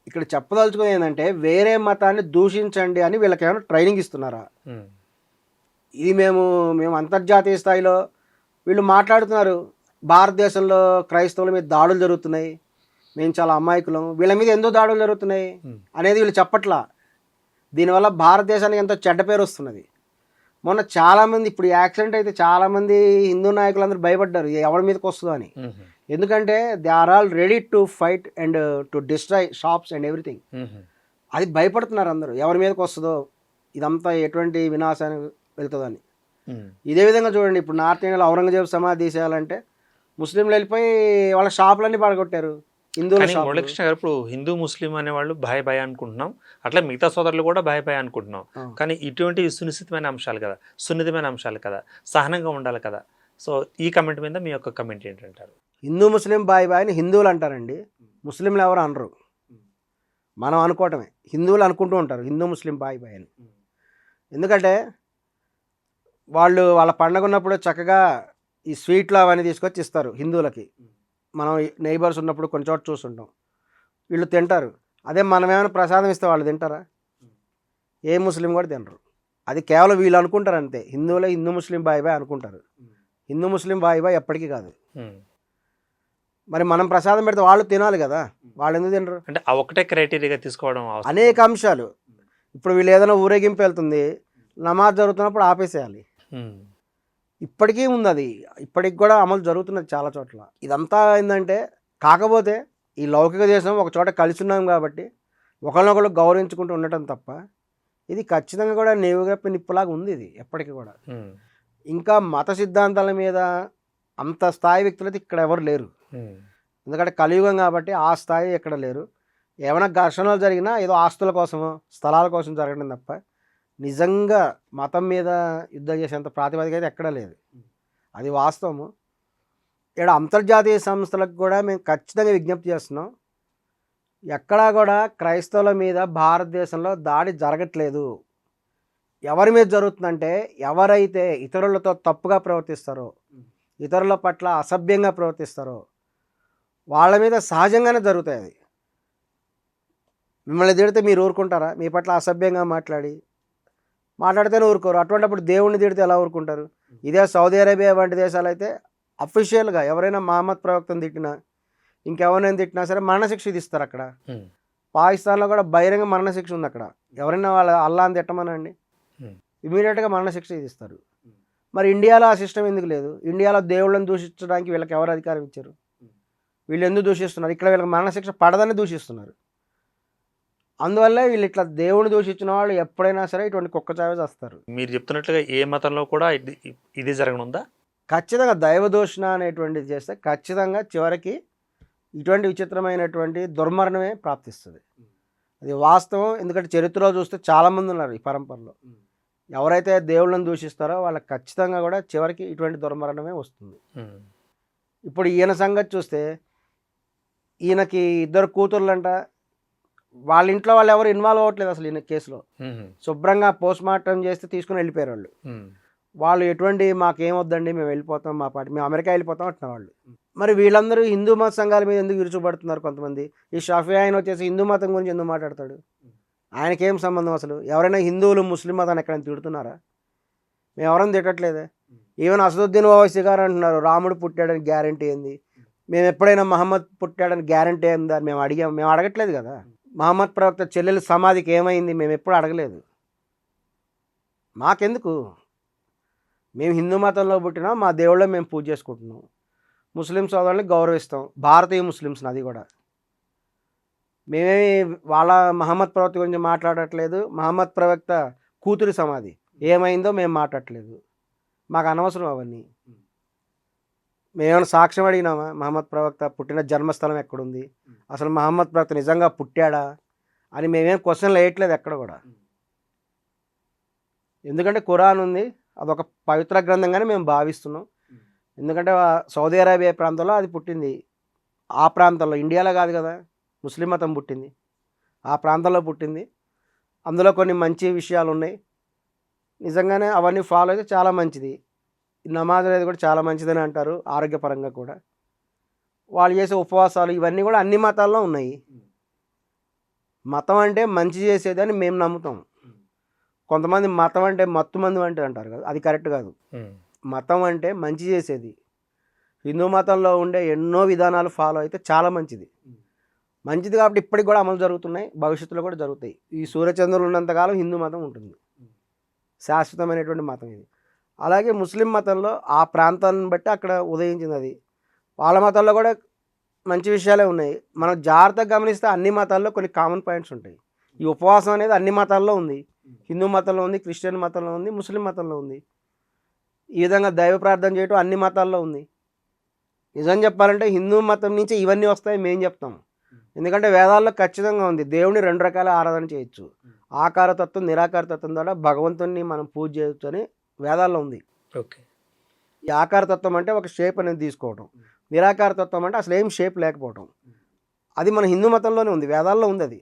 ఇక్కడ చెప్పదలుచుకుని ఏంటంటే వేరే మతాన్ని దూషించండి అని వీళ్ళకి ఏమైనా ట్రైనింగ్ ఇస్తున్నారా? ఇది మేము అంతర్జాతీయ స్థాయిలో వీళ్ళు మాట్లాడుతున్నారు, భారతదేశంలో క్రైస్తవుల మీద దాడులు జరుగుతున్నాయి, మేము చాలా అమాయకులం, వీళ్ళ మీద ఎందుకు దాడులు జరుగుతున్నాయి అనేది వీళ్ళు చెప్పట్లా. దీనివల్ల భారతదేశానికి ఎంతో చెడ్డ పేరు వస్తున్నది. మొన్న చాలామంది, ఇప్పుడు యాక్సిడెంట్ అయితే చాలామంది హిందూ నాయకులందరూ భయపడ్డారు ఎవరి మీదకి వస్తుందో అని. ఎందుకంటే they are all ready to fight and to destroy shops and everything. అది భయపడుతున్నారు అందరూ, ఎవరి మీదకి వస్తుందో, ఇదంతా ఎటువంటి వినాశానికి వెళ్తుందని. ఇదే విధంగా చూడండి, ఇప్పుడు నార్త్ ఇండియాలో ఔరంగజేబు సమాధి తీసేయాలంటే ముస్లింలు వెళ్ళిపోయి వాళ్ళ షాపులన్నీ పడగొట్టారు. మురళీకృష్ణ గారు, ఇప్పుడు హిందూ ముస్లిం అనేవాళ్ళు భయ అనుకుంటున్నాం, అట్లా మిగతా సోదరులు కూడా భయ అనుకుంటున్నాం. కానీ ఇటువంటి సునిశ్చితమైన అంశాలు కదా, సున్నితమైన అంశాలు కదా, సహనంగా ఉండాలి కదా. సో ఈ కమెంట్ మీద మీ యొక్క కమెంట్ ఏంటంటారు? హిందూ ముస్లిం బాయ్ అని హిందువులు అంటారండి, ముస్లింలు ఎవరు అనరు. మనం అనుకోవటమే, హిందువులు అనుకుంటూ ఉంటారు హిందూ ముస్లిం బాయ్ అని. ఎందుకంటే వాళ్ళ పండగ ఉన్నప్పుడు చక్కగా ఈ స్వీట్లు అవన్నీ తీసుకొచ్చి ఇస్తారు హిందువులకి. మనం నైబర్స్ ఉన్నప్పుడు కొన్ని చోట చూస్తుంటాం, వీళ్ళు తింటారు. అదే మనం ఏమైనా ప్రసాదం ఇస్తే వాళ్ళు తింటారా? ఏ ముస్లిం కూడా తినరు. అది కేవలం వీళ్ళు అనుకుంటారు అంతే, హిందువులే హిందూ ముస్లిం బాయ్ అనుకుంటారు. హిందూ ముస్లిం బాయ్ ఎప్పటికీ కాదు. మరి మనం ప్రసాదం పెడితే వాళ్ళు తినాలి కదా, వాళ్ళు ఎందుకు తినరు? అంటే ఆ ఒకటే క్రైటీరియాగా తీసుకోవడం అనేక అంశాలు. ఇప్పుడు వీళ్ళు ఏదైనా ఊరేగింపు వెళ్తుంది, నమాజ్ జరుగుతున్నప్పుడు ఆపేసేయాలి. ఇప్పటికీ ఉంది అది, ఇప్పటికి కూడా అమలు జరుగుతున్నది చాలా చోట్ల. ఇదంతా ఏంటంటే, కాకపోతే ఈ లౌకిక దేశం ఒక చోట కలిసి ఉన్నాం కాబట్టి ఒకరినొకరు గౌరవించుకుంటూ ఉండటం తప్ప, ఇది ఖచ్చితంగా కూడా నేవుగప్పి నిప్పులాగా ఉంది ఇది ఎప్పటికీ కూడా. ఇంకా మత సిద్ధాంతాల మీద అంత స్థాయి వ్యక్తులైతే ఇక్కడ ఎవరు లేరు. ఎందుకంటే కలియుగం కాబట్టి ఆ స్థాయి ఎక్కడ లేరు. ఏమైనా ఘర్షణలు జరిగినా ఏదో ఆస్తుల కోసమో స్థలాల కోసం జరగడం తప్ప నిజంగా మతం మీద యుద్ధం చేసేంత ప్రాతిపదిక అయితే ఎక్కడా లేదు. అది వాస్తవము. ఇక్కడ అంతర్జాతీయ సంస్థలకు కూడా మేము ఖచ్చితంగా విజ్ఞప్తి చేస్తున్నాం, ఎక్కడా కూడా క్రైస్తవుల మీద భారతదేశంలో దాడి జరగట్లేదు. ఎవరి మీద జరుగుతుందంటే, ఎవరైతే ఇతరులతో తప్పుగా ప్రవర్తిస్తారో, ఇతరుల పట్ల అసభ్యంగా ప్రవర్తిస్తారో వాళ్ళ మీద సహజంగానే జరుగుతాయి. అది మిమ్మల్ని తిడితే మీరు ఊరుకుంటారా? మీ పట్ల అసభ్యంగా మాట్లాడితేనే ఊరుకోరు. అటువంటిప్పుడు దేవుణ్ణి తిడితే ఎలా ఊరుకుంటారు? ఇదే సౌదీ అరేబియా వంటి దేశాలు అయితే అఫీషియల్గా ఎవరైనా మహమ్మద్ ప్రవక్తను తిట్టినా, ఇంకెవరైనా తిట్టినా సరే మరణశిక్ష విధిస్తారు అక్కడ. పాకిస్తాన్లో కూడా బహిరంగ మరణశిక్ష ఉంది. అక్కడ ఎవరైనా వాళ్ళ అల్లాని తిట్టమనండి, ఇమీడియట్గా మరణశిక్ష విధిస్తారు. మరి ఇండియాలో ఆ సిస్టమ్ ఎందుకు లేదు? ఇండియాలో దేవుళ్ళని దూషించడానికి వీళ్ళకి ఎవరు అధికారం ఇచ్చారు? వీళ్ళు ఎందుకు దూషిస్తున్నారు? ఇక్కడ వీళ్ళకి మరణశిక్ష పడదని దూషిస్తున్నారు. అందువల్ల వీళ్ళు ఇట్లా దేవుని దూషించిన వాళ్ళు ఎప్పుడైనా సరే ఇటువంటి కుక్క చావే చేస్తారు. మీరు చెప్తున్నట్లుగా ఏ మతంలో కూడా ఇది జరగనుందా? ఖచ్చితంగా దైవ దూషణ అనేటువంటిది చేస్తే ఖచ్చితంగా చివరికి ఇటువంటి విచిత్రమైనటువంటి దుర్మరణమే ప్రాప్తిస్తుంది. అది వాస్తవం. ఎందుకంటే చరిత్రలో చూస్తే చాలామంది ఉన్నారు ఈ పరంపరలో, ఎవరైతే దేవుళ్ళని దూషిస్తారో వాళ్ళకి ఖచ్చితంగా కూడా చివరికి ఇటువంటి దుర్మరణమే వస్తుంది. ఇప్పుడు ఈయన సంగతి చూస్తే, ఈయనకి 2 కూతుర్లంట, వాళ్ళ ఇంట్లో వాళ్ళు ఎవరు ఇన్వాల్వ్ అవ్వట్లేదు అసలు ఈయన కేసులో. శుభ్రంగా పోస్ట్ మార్టం చేస్తే తీసుకుని వెళ్ళిపోయారు వాళ్ళు. వాళ్ళు ఎటువంటి మాకేమొద్దండి, మేము వెళ్ళిపోతాం, మేము అమెరికా వెళ్ళిపోతాం అంటున్నారు వాళ్ళు. మరి వీళ్ళందరూ హిందూ మత సంఘాల మీద ఎందుకు విరుచుపడుతున్నారు? కొంతమంది ఈ షఫీ ఆయన వచ్చేసి హిందూ మతం గురించి ఎందుకు మాట్లాడతాడు? ఆయనకేం సంబంధం అసలు? ఎవరైనా హిందువులు ముస్లిం మతాన్ని ఎక్కడైనా తిడుతున్నారా? మేము ఎవరైనా తిట్టట్లేదే. ఈవెన్ అసదుద్దీన్ ఓవైసీ గారు అంటున్నారు రాముడు పుట్టాడని గ్యారంటీ ఏంది? మేము ఎప్పుడైనా మహమ్మద్ పుట్టాడని గ్యారంటీ ఏందా మేము అడగట్లేదు కదా. మహమ్మద్ ప్రవక్త చెల్లెల సమాధికి ఏమైంది మేము ఎప్పుడు అడగలేదు. మాకెందుకు? మేము హిందూ మతంలో పుట్టినా మా దేవుళ్ళని మేము పూజ చేసుకుంటున్నాం, ముస్లిం సోదరుల్ని గౌరవిస్తాం, భారతీయ ముస్లిమ్స్ని. అది కూడా మేమేమి వాళ్ళ మహమ్మద్ ప్రవక్త గురించి మాట్లాడట్లేదు. మహమ్మద్ ప్రవక్త కూతురి సమాధి ఏమైందో మేము మాట్లాడట్లేదు, మాకు అనవసరం అవన్నీ. మేమేమైనా సాక్ష్యం అడిగినామా? మహమ్మద్ ప్రవక్త పుట్టిన జన్మస్థలం ఎక్కడుంది, అసలు మహమ్మద్ ప్రవక్త నిజంగా పుట్టాడా అని మేమేం క్వశ్చన్లు వేయట్లేదు ఎక్కడ కూడా. ఎందుకంటే ఖురాన్ ఉంది, అదొక పవిత్ర గ్రంథంగానే మేము భావిస్తున్నాం. ఎందుకంటే సౌదీ అరేబియా ప్రాంతంలో అది పుట్టింది, ఆ ప్రాంతంలో, ఇండియాలో కాదు కదా. ముస్లిం మతం పుట్టింది ఆ ప్రాంతంలో పుట్టింది. అందులో కొన్ని మంచి విషయాలు ఉన్నాయి, నిజంగానే అవన్నీ ఫాలో అయితే చాలా మంచిది. నమాజ్ అనేది కూడా చాలా మంచిదని అంటారు, ఆరోగ్యపరంగా కూడా. వాళ్ళు చేసే ఉపవాసాలు ఇవన్నీ కూడా అన్ని మతాల్లో ఉన్నాయి. మతం అంటే మంచి చేసేదని మేము నమ్ముతాం. కొంతమంది మతం అంటే మత్తు మందు అంటే అంటారు కదా, అది కరెక్ట్ కాదు. మతం అంటే మంచి చేసేది. హిందూ మతంలో ఉండే ఎన్నో విధానాలు ఫాలో అయితే చాలా మంచిది. మంచిది కాబట్టి ఇప్పటికి కూడా అమలు జరుగుతున్నాయి, భవిష్యత్తులో కూడా జరుగుతాయి. ఈ సూర్యచంద్రులు ఉన్నంతకాలం హిందూ మతం ఉంటుంది, శాశ్వతమైనటువంటి మతం ఇది. అలాగే ముస్లిం మతంలో ఆ ప్రాంతాన్ని బట్టి అక్కడ ఉదయించింది అది. వాళ్ళ మతాల్లో కూడా మంచి విషయాలే ఉన్నాయి. మనం జాగ్రత్తగా గమనిస్తే అన్ని మతాల్లో కొన్ని కామన్ పాయింట్స్ ఉంటాయి. ఈ ఉపవాసం అనేది అన్ని మతాల్లో ఉంది. హిందూ మతంలో ఉంది, క్రిస్టియన్ మతంలో ఉంది, ముస్లిం మతంలో ఉంది. ఈ విధంగా దైవ ప్రార్థన చేయటం అన్ని మతాల్లో ఉంది. నిజం చెప్పాలంటే హిందూ మతం నుంచి ఇవన్నీ వస్తాయి మేము చెప్తాం. ఎందుకంటే వేదాల్లో ఖచ్చితంగా ఉంది దేవుని 2 రకాల ఆరాధన చేయొచ్చు. ఆకారతత్వం, నిరాకారతత్వం ద్వారా భగవంతుని మనం పూజ చేయొచ్చు అని వేదాల్లో ఉంది. ఓకే. ఈ ఆకారతత్వం అంటే ఒక షేప్ అనేది తీసుకోవటం, నిరాకారతత్వం అంటే అసలు ఏం షేప్ లేకపోవటం. అది మన హిందూ మతంలోనే ఉంది, వేదాల్లో ఉంది అది.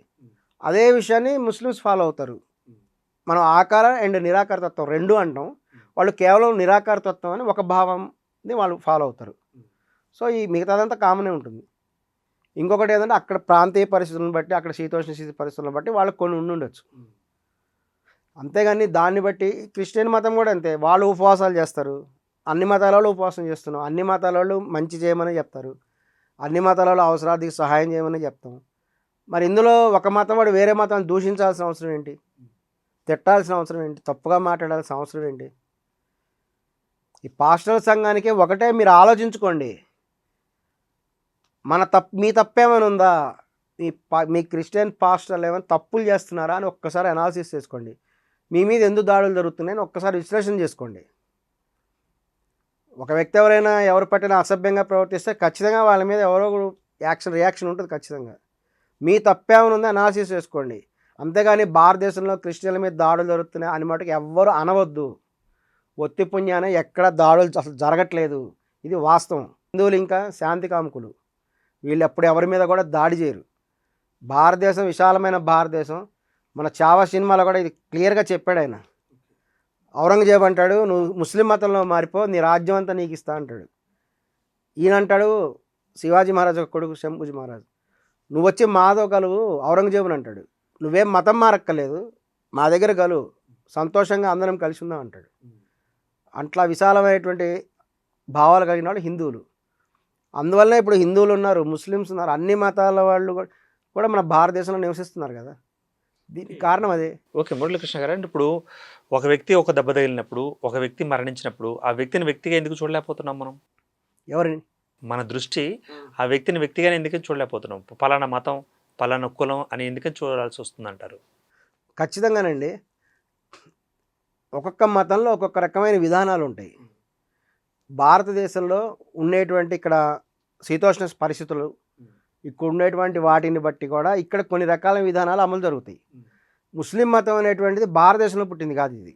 అదే విషయాన్ని ముస్లిమ్స్ ఫాలో అవుతారు. మనం ఆకార అండ్ నిరాకార తత్వం 2 అంటాం, వాళ్ళు కేవలం నిరాకార తత్వం అని ఒక భావంని వాళ్ళు ఫాలో అవుతారు. సో ఈ మిగతాదంతా కామనే ఉంటుంది. ఇంకొకటి ఏంటంటే అక్కడ ప్రాంతీయ పరిస్థితులను బట్టి, అక్కడ శీతోష్ణ స్థితి పరిస్థితులను బట్టి వాళ్ళకి కొన్ని ఉండొచ్చు. అంతేగాని దాన్ని బట్టి క్రిస్టియన్ మతం కూడా అంతే, వాళ్ళు ఉపవాసాలు చేస్తారు. అన్ని మతాల వాళ్ళు ఉపవాసం చేస్తున్నాం, అన్ని మతాల వాళ్ళు మంచి చేయమని చెప్తారు, అన్ని మతాల వాళ్ళు అవసరానికి సహాయం చేయమని చెప్తాం. మరి ఇందులో ఒక మతం వాడు వేరే మతాన్ని దూషించాల్సిన అవసరం ఏంటి, తిట్టాల్సిన అవసరం ఏంటి, తప్పుగా మాట్లాడాల్సిన అవసరం ఏంటి? ఈ పాస్టల్ సంఘానికి ఒకటే మీరు ఆలోచించుకోండి, మీ తప్పేమైనా ఉందా, మీ క్రిస్టియన్ పాస్టర్లు ఏమైనా తప్పులు చేస్తున్నారా అని ఒక్కసారి అనాలిసిస్ చేసుకోండి. మీ మీద ఎందుకు దాడులు జరుగుతున్నాయని ఒక్కసారి విశ్లేషణ చేసుకోండి. ఒక వ్యక్తి ఎవరు పట్టినా అసభ్యంగా ప్రవర్తిస్తే ఖచ్చితంగా వాళ్ళ మీద ఎవరో రియాక్షన్ ఉంటుంది ఖచ్చితంగా. మీ తప్పేమైనా ఉందా అనాలిసిస్ చేసుకోండి. అంతేగాని భారతదేశంలో క్రిస్టియన్ల మీద దాడులు జరుగుతున్నాయి అని మటుకు ఎవ్వరు అనవద్దు. ఒత్తి పుణ్యాన ఎక్కడ దాడులు అసలు జరగట్లేదు, ఇది వాస్తవం. హిందువులు ఇంకా శాంతి కాముకులు, వీళ్ళు ఎప్పుడు ఎవరి మీద కూడా దాడి చేయరు. భారతదేశం విశాలమైన భారతదేశం. మన చావా సినిమాలో కూడా ఇది క్లియర్గా చెప్పాడు ఆయన. ఔరంగజేబు అంటాడు నువ్వు ముస్లిం మతంలో మారిపో, నీ రాజ్యం అంతా నీకు ఇస్తా అంటాడు. ఈయన అంటాడు శివాజీ మహారాజ్ కొడుకు శంభుజీ మహారాజ్, నువ్వు వచ్చి మాతో కలువు ఔరంగజేబుని అంటాడు. నువ్వేం మతం మారక్కర్లేదు, మా దగ్గర కలువు, సంతోషంగా అందరం కలిసి ఉందాం అంటాడు. అట్లా విశాలమైనటువంటి భావాలు కలిగిన వాళ్ళు హిందువులు. అందువల్లనే ఇప్పుడు హిందువులు ఉన్నారు, ముస్లిమ్స్ ఉన్నారు, అన్ని మతాల వాళ్ళు కూడా మన భారతదేశంలో నివసిస్తున్నారు కదా. దీనికి కారణం అదే. ఓకే మురళీకృష్ణ గారు, అంటే ఇప్పుడు ఒక వ్యక్తి ఒక దెబ్బ తగిలినప్పుడు, ఒక వ్యక్తి మరణించినప్పుడు ఆ వ్యక్తిని వ్యక్తిగా ఎందుకు చూడలేకపోతున్నాం మనం? ఎవరిని? మన దృష్టి ఆ వ్యక్తిని వ్యక్తిగానే ఎందుకని చూడలేకపోతున్నాం? పలానా మతం, పలానా కులం అని ఎందుకని చూడాల్సి వస్తుంది అంటారు? ఖచ్చితంగానండి, ఒక్కొక్క మతంలో ఒక్కొక్క రకమైన విధానాలు ఉంటాయి. భారతదేశంలో ఉండేటువంటి ఇక్కడ శీతోష్ణ పరిస్థితులు, ఇక్కడ ఉండేటువంటి వాటిని బట్టి కూడా ఇక్కడ కొన్ని రకాల విధానాలు అమలు జరుగుతాయి. ముస్లిం మతం అనేటువంటిది భారతదేశంలో పుట్టింది కాదు. ఇది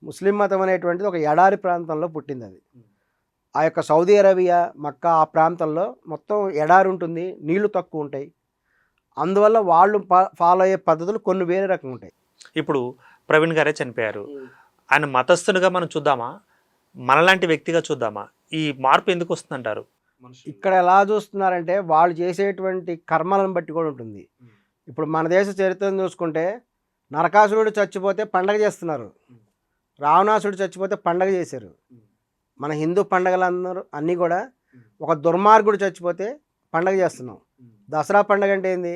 ముస్లిం మతం అనేటువంటిది ఒక ఎడారి ప్రాంతంలో పుట్టింది. అది ఆ యొక్క సౌదీ అరేబియా, మక్కా ఆ ప్రాంతంలో మొత్తం ఎడారి ఉంటుంది, నీళ్లు తక్కువ ఉంటాయి. అందువల్ల వాళ్ళు ఫాలో అయ్యే పద్ధతులు కొన్ని వేరే రకంగా ఉంటాయి. ఇప్పుడు ప్రవీణ్ గారే చనిపోయారు, ఆయన మతస్థునిగా మనం చూద్దామా, మనలాంటి వ్యక్తిగా చూద్దామా? ఈ మార్పు ఎందుకు వస్తుందంటారు? ఇక్కడ ఎలా చూస్తున్నారంటే వాళ్ళు చేసేటువంటి కర్మలను బట్టి కూడా ఉంటుంది. ఇప్పుడు మన దేశ చరిత్రను చూసుకుంటే నరకాసురుడు చచ్చిపోతే పండగ చేస్తున్నారు, రావణాసుడు చచ్చిపోతే పండగ చేశారు. మన హిందూ పండగలందరూ అన్నీ కూడా ఒక దుర్మార్గుడు చచ్చిపోతే పండగ చేస్తున్నాం. దసరా పండగ అంటే ఏంది,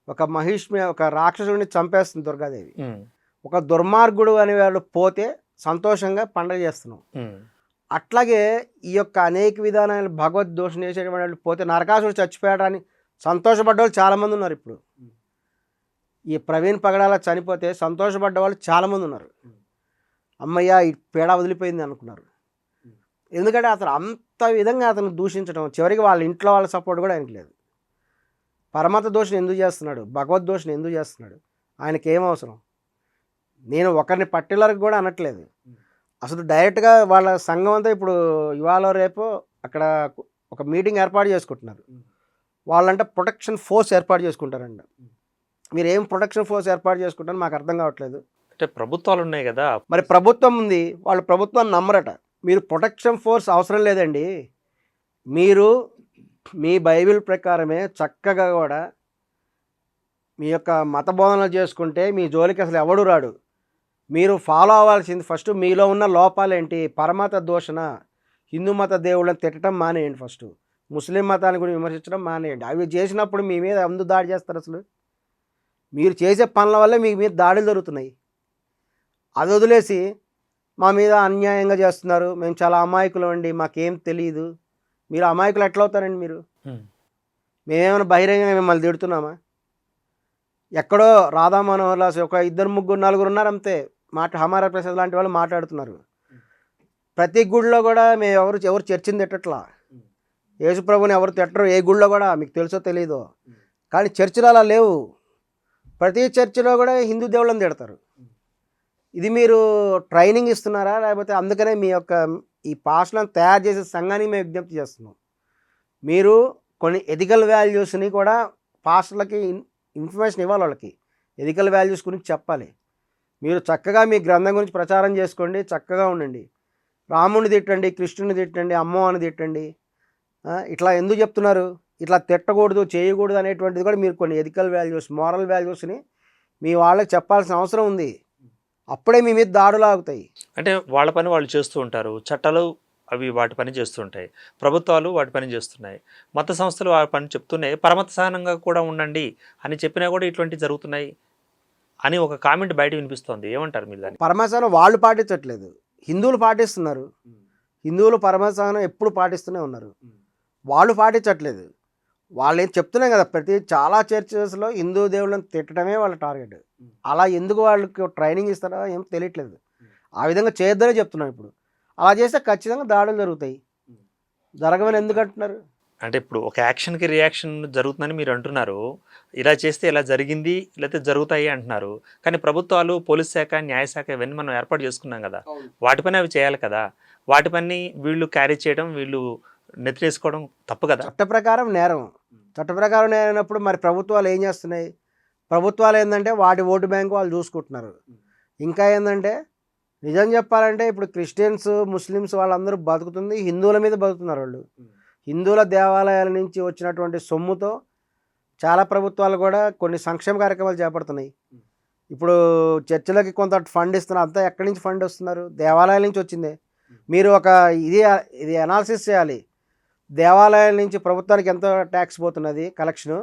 ఒక రాక్షసుడిని చంపేస్తుంది దుర్గాదేవి. ఒక దుర్మార్గుడు అనే వాళ్ళు పోతే సంతోషంగా పండగ చేస్తున్నాం. అట్లాగే ఈ యొక్క అనేక విధానాలు భగవద్ దోషం చేసేటువంటి వాళ్ళు పోతే నరకాసుడు చచ్చిపోయాడని సంతోషపడ్డ వాళ్ళు చాలామంది ఉన్నారు. ఇప్పుడు ఈ ప్రవీణ్ పగడాల చనిపోతే సంతోషపడ్డ వాళ్ళు చాలామంది ఉన్నారు. అమ్మయ్య ఈ పీడ వదిలిపోయింది అనుకున్నారు. ఎందుకంటే అతను అంత విధంగా అతను దూషించడం, చివరికి వాళ్ళ ఇంట్లో వాళ్ళ సపోర్ట్ కూడా ఆయనకి లేదు. పరమత దోషం ఎందుకు చేస్తున్నాడు, భగవద్ దోషం ఎందుకు చేస్తున్నాడు, ఆయనకి ఏం అవసరం? నేను ఒకరిని పర్టికులర్గా కూడా అనట్లేదు, అసలు డైరెక్ట్గా వాళ్ళ సంఘం అంతా ఇప్పుడు ఇవాళ రేపు అక్కడ ఒక మీటింగ్ ఏర్పాటు చేసుకుంటున్నారు. వాళ్ళంటే ప్రొటెక్షన్ ఫోర్స్ ఏర్పాటు చేసుకుంటారంట. మీరు ఏం ప్రొటెక్షన్ ఫోర్స్ ఏర్పాటు చేసుకుంటారని మాకు అర్థం కావట్లేదు. అంటే ప్రభుత్వాలు ఉన్నాయి కదా, మరి ప్రభుత్వం ఉంది, వాళ్ళు ప్రభుత్వాన్ని నమ్మరట. మీరు ప్రొటెక్షన్ ఫోర్స్ అవసరం లేదండి, మీరు మీ బైబిల్ ప్రకారమే చక్కగా కూడా మీ యొక్క మత బోధనలు చేసుకుంటే మీ జోలికి అసలు ఎవడు రాడు. మీరు ఫాలో అవ్వాల్సింది ఫస్ట్ మీలో ఉన్న లోపాలేంటి, పరమత దూషణ, హిందూ మత దేవుళ్ళని తిట్టడం మానేయండి ఫస్ట్. ముస్లిం మతాన్ని గురించి విమర్శించడం మానేయండి. అవి చేసినప్పుడు మీ మీద ఎందుకు దాడి చేస్తారు అసలు? మీరు చేసే పనుల వల్లే మీ మీద దాడులు జరుగుతున్నాయి. అది వదిలేసి మా మీద అన్యాయంగా చేస్తున్నారు, మేము చాలా అమాయకులం అండి, మాకేం తెలియదు. మీరు అమాయకులు ఎట్లా అవుతారండి మీరు? మేమేమైనా బహిరంగంగా మిమ్మల్ని తిడుతున్నామా? ఎక్కడో రాధా మనోహర్ లాస్ ఒక 2, 3, 4 ఉన్నారు అంతే. హమారా ప్రసాద్ లాంటి వాళ్ళు మాట్లాడుతున్నారు. ప్రతి గుడిలో కూడా మేము ఎవరు చర్చిని తిట్టట్లా. యేసుప్రభుని ఎవరు తిట్టరు ఏ గుడిలో కూడా, మీకు తెలుసో తెలీదో. కానీ చర్చిలు అలా లేవు. ప్రతి చర్చిలో కూడా హిందూ దేవుళ్ళని తిడతారు. ఇది మీరు ట్రైనింగ్ ఇస్తున్నారా, లేకపోతే అందుకనే మీ యొక్క ఈ పాస్టర్లను తయారు చేసే సంఘానికి మేము విజ్ఞప్తి చేస్తున్నాం. మీరు కొన్ని ఎథికల్ వాల్యూస్ని కూడా పాస్టర్లకి ఇన్ఫర్మేషన్ ఇవ్వాలి. వాళ్ళకి ఎథికల్ వాల్యూస్ గురించి చెప్పాలి. మీరు చక్కగా మీ గ్రంథం గురించి ప్రచారం చేసుకోండి, చక్కగా ఉండండి. రాముని తిట్టండి, కృష్ణుని తిట్టండి, అమ్మవారిని తిట్టండి. ఇట్లా ఎందుకు చెప్తున్నారు? ఇట్లా తిట్టకూడదు, చేయకూడదు అనేటువంటిది కూడా మీరు కొన్ని ఎథికల్ వాల్యూస్, మోరల్ వాల్యూస్ని మీ వాళ్ళకి చెప్పాల్సిన అవసరం ఉంది. అప్పుడే మీ మీద దాడులు ఆగుతాయి. అంటే వాళ్ళ పని వాళ్ళు చేస్తూ ఉంటారు, చట్టాలు అవి వాటి పని చేస్తుంటాయి, ప్రభుత్వాలు వాటి పని చేస్తున్నాయి, మత సంస్థలు వాటి పని చెప్తున్నాయి. పరమత సహనంగా కూడా ఉండండి అని చెప్పినా కూడా ఇటువంటి జరుగుతున్నాయి అని ఒక కామెంట్ బయట వినిపిస్తోంది. ఏమంటారు మీరు దాన్ని? పరమసహనం వాళ్ళు పాటించట్లేదు, హిందువులు పాటిస్తున్నారు. హిందువులు పరమసహనం ఎప్పుడు పాటిస్తూనే ఉన్నారు, వాళ్ళు పాటించట్లేదు. వాళ్ళు ఏం చెప్తున్నాయి కదా, చాలా చర్చెస్లో హిందూ దేవుళ్ళని తిట్టడమే వాళ్ళ టార్గెట్. అలా ఎందుకు వాళ్ళకి ట్రైనింగ్ ఇస్తారో ఏం తెలియట్లేదు. ఆ విధంగా చేయొద్దనే చెప్తున్నాం. ఇప్పుడు అలా చేస్తే ఖచ్చితంగా దాడులు జరుగుతాయి. జరగమని ఎందుకు అంటున్నారు? అంటే ఇప్పుడు ఒక యాక్షన్కి రియాక్షన్ జరుగుతుందని మీరు అంటున్నారు, ఇలా చేస్తే ఇలా జరిగింది లేకపోతే జరుగుతాయి అంటున్నారు. కానీ ప్రభుత్వాలు, పోలీస్ శాఖ, న్యాయశాఖ ఇవన్నీ మనం ఏర్పాటు చేసుకున్నాం కదా, వాటి పని అవి చేయాలి కదా. వాటి పని వీళ్ళు క్యారీ చేయడం, వీళ్ళు నెత్తిరేసుకోవడం తప్పు కదా. చట్ట ప్రకారం నేరం. చట్ట ప్రకారం నేరైనప్పుడు మరి ప్రభుత్వాలు ఏం చేస్తున్నాయి? ప్రభుత్వాలు ఏంటంటే వాటి ఓటు బ్యాంకు వాళ్ళు చూసుకుంటున్నారు. ఇంకా ఏంటంటే నిజం చెప్పాలంటే ఇప్పుడు క్రిస్టియన్స్, ముస్లిమ్స్ వాళ్ళందరూ బతుకుతుంది హిందువుల మీద బతుకుతున్నారు. వాళ్ళు హిందువుల దేవాలయాల నుంచి వచ్చినటువంటి సొమ్ముతో చాలా ప్రభుత్వాలు కూడా కొన్ని సంక్షేమ కార్యక్రమాలు చేపడుతున్నాయి. ఇప్పుడు చర్చిలకి కొంత ఫండ్ ఇస్తున్నారు. అంతా ఎక్కడి నుంచి ఫండ్ వస్తున్నారు? దేవాలయాల నుంచి వచ్చిందే. మీరు ఒక ఇది అనాలిసిస్ చేయాలి. దేవాలయాల నుంచి ప్రభుత్వానికి ఎంత ట్యాక్స్ పోతున్నది కలెక్షను,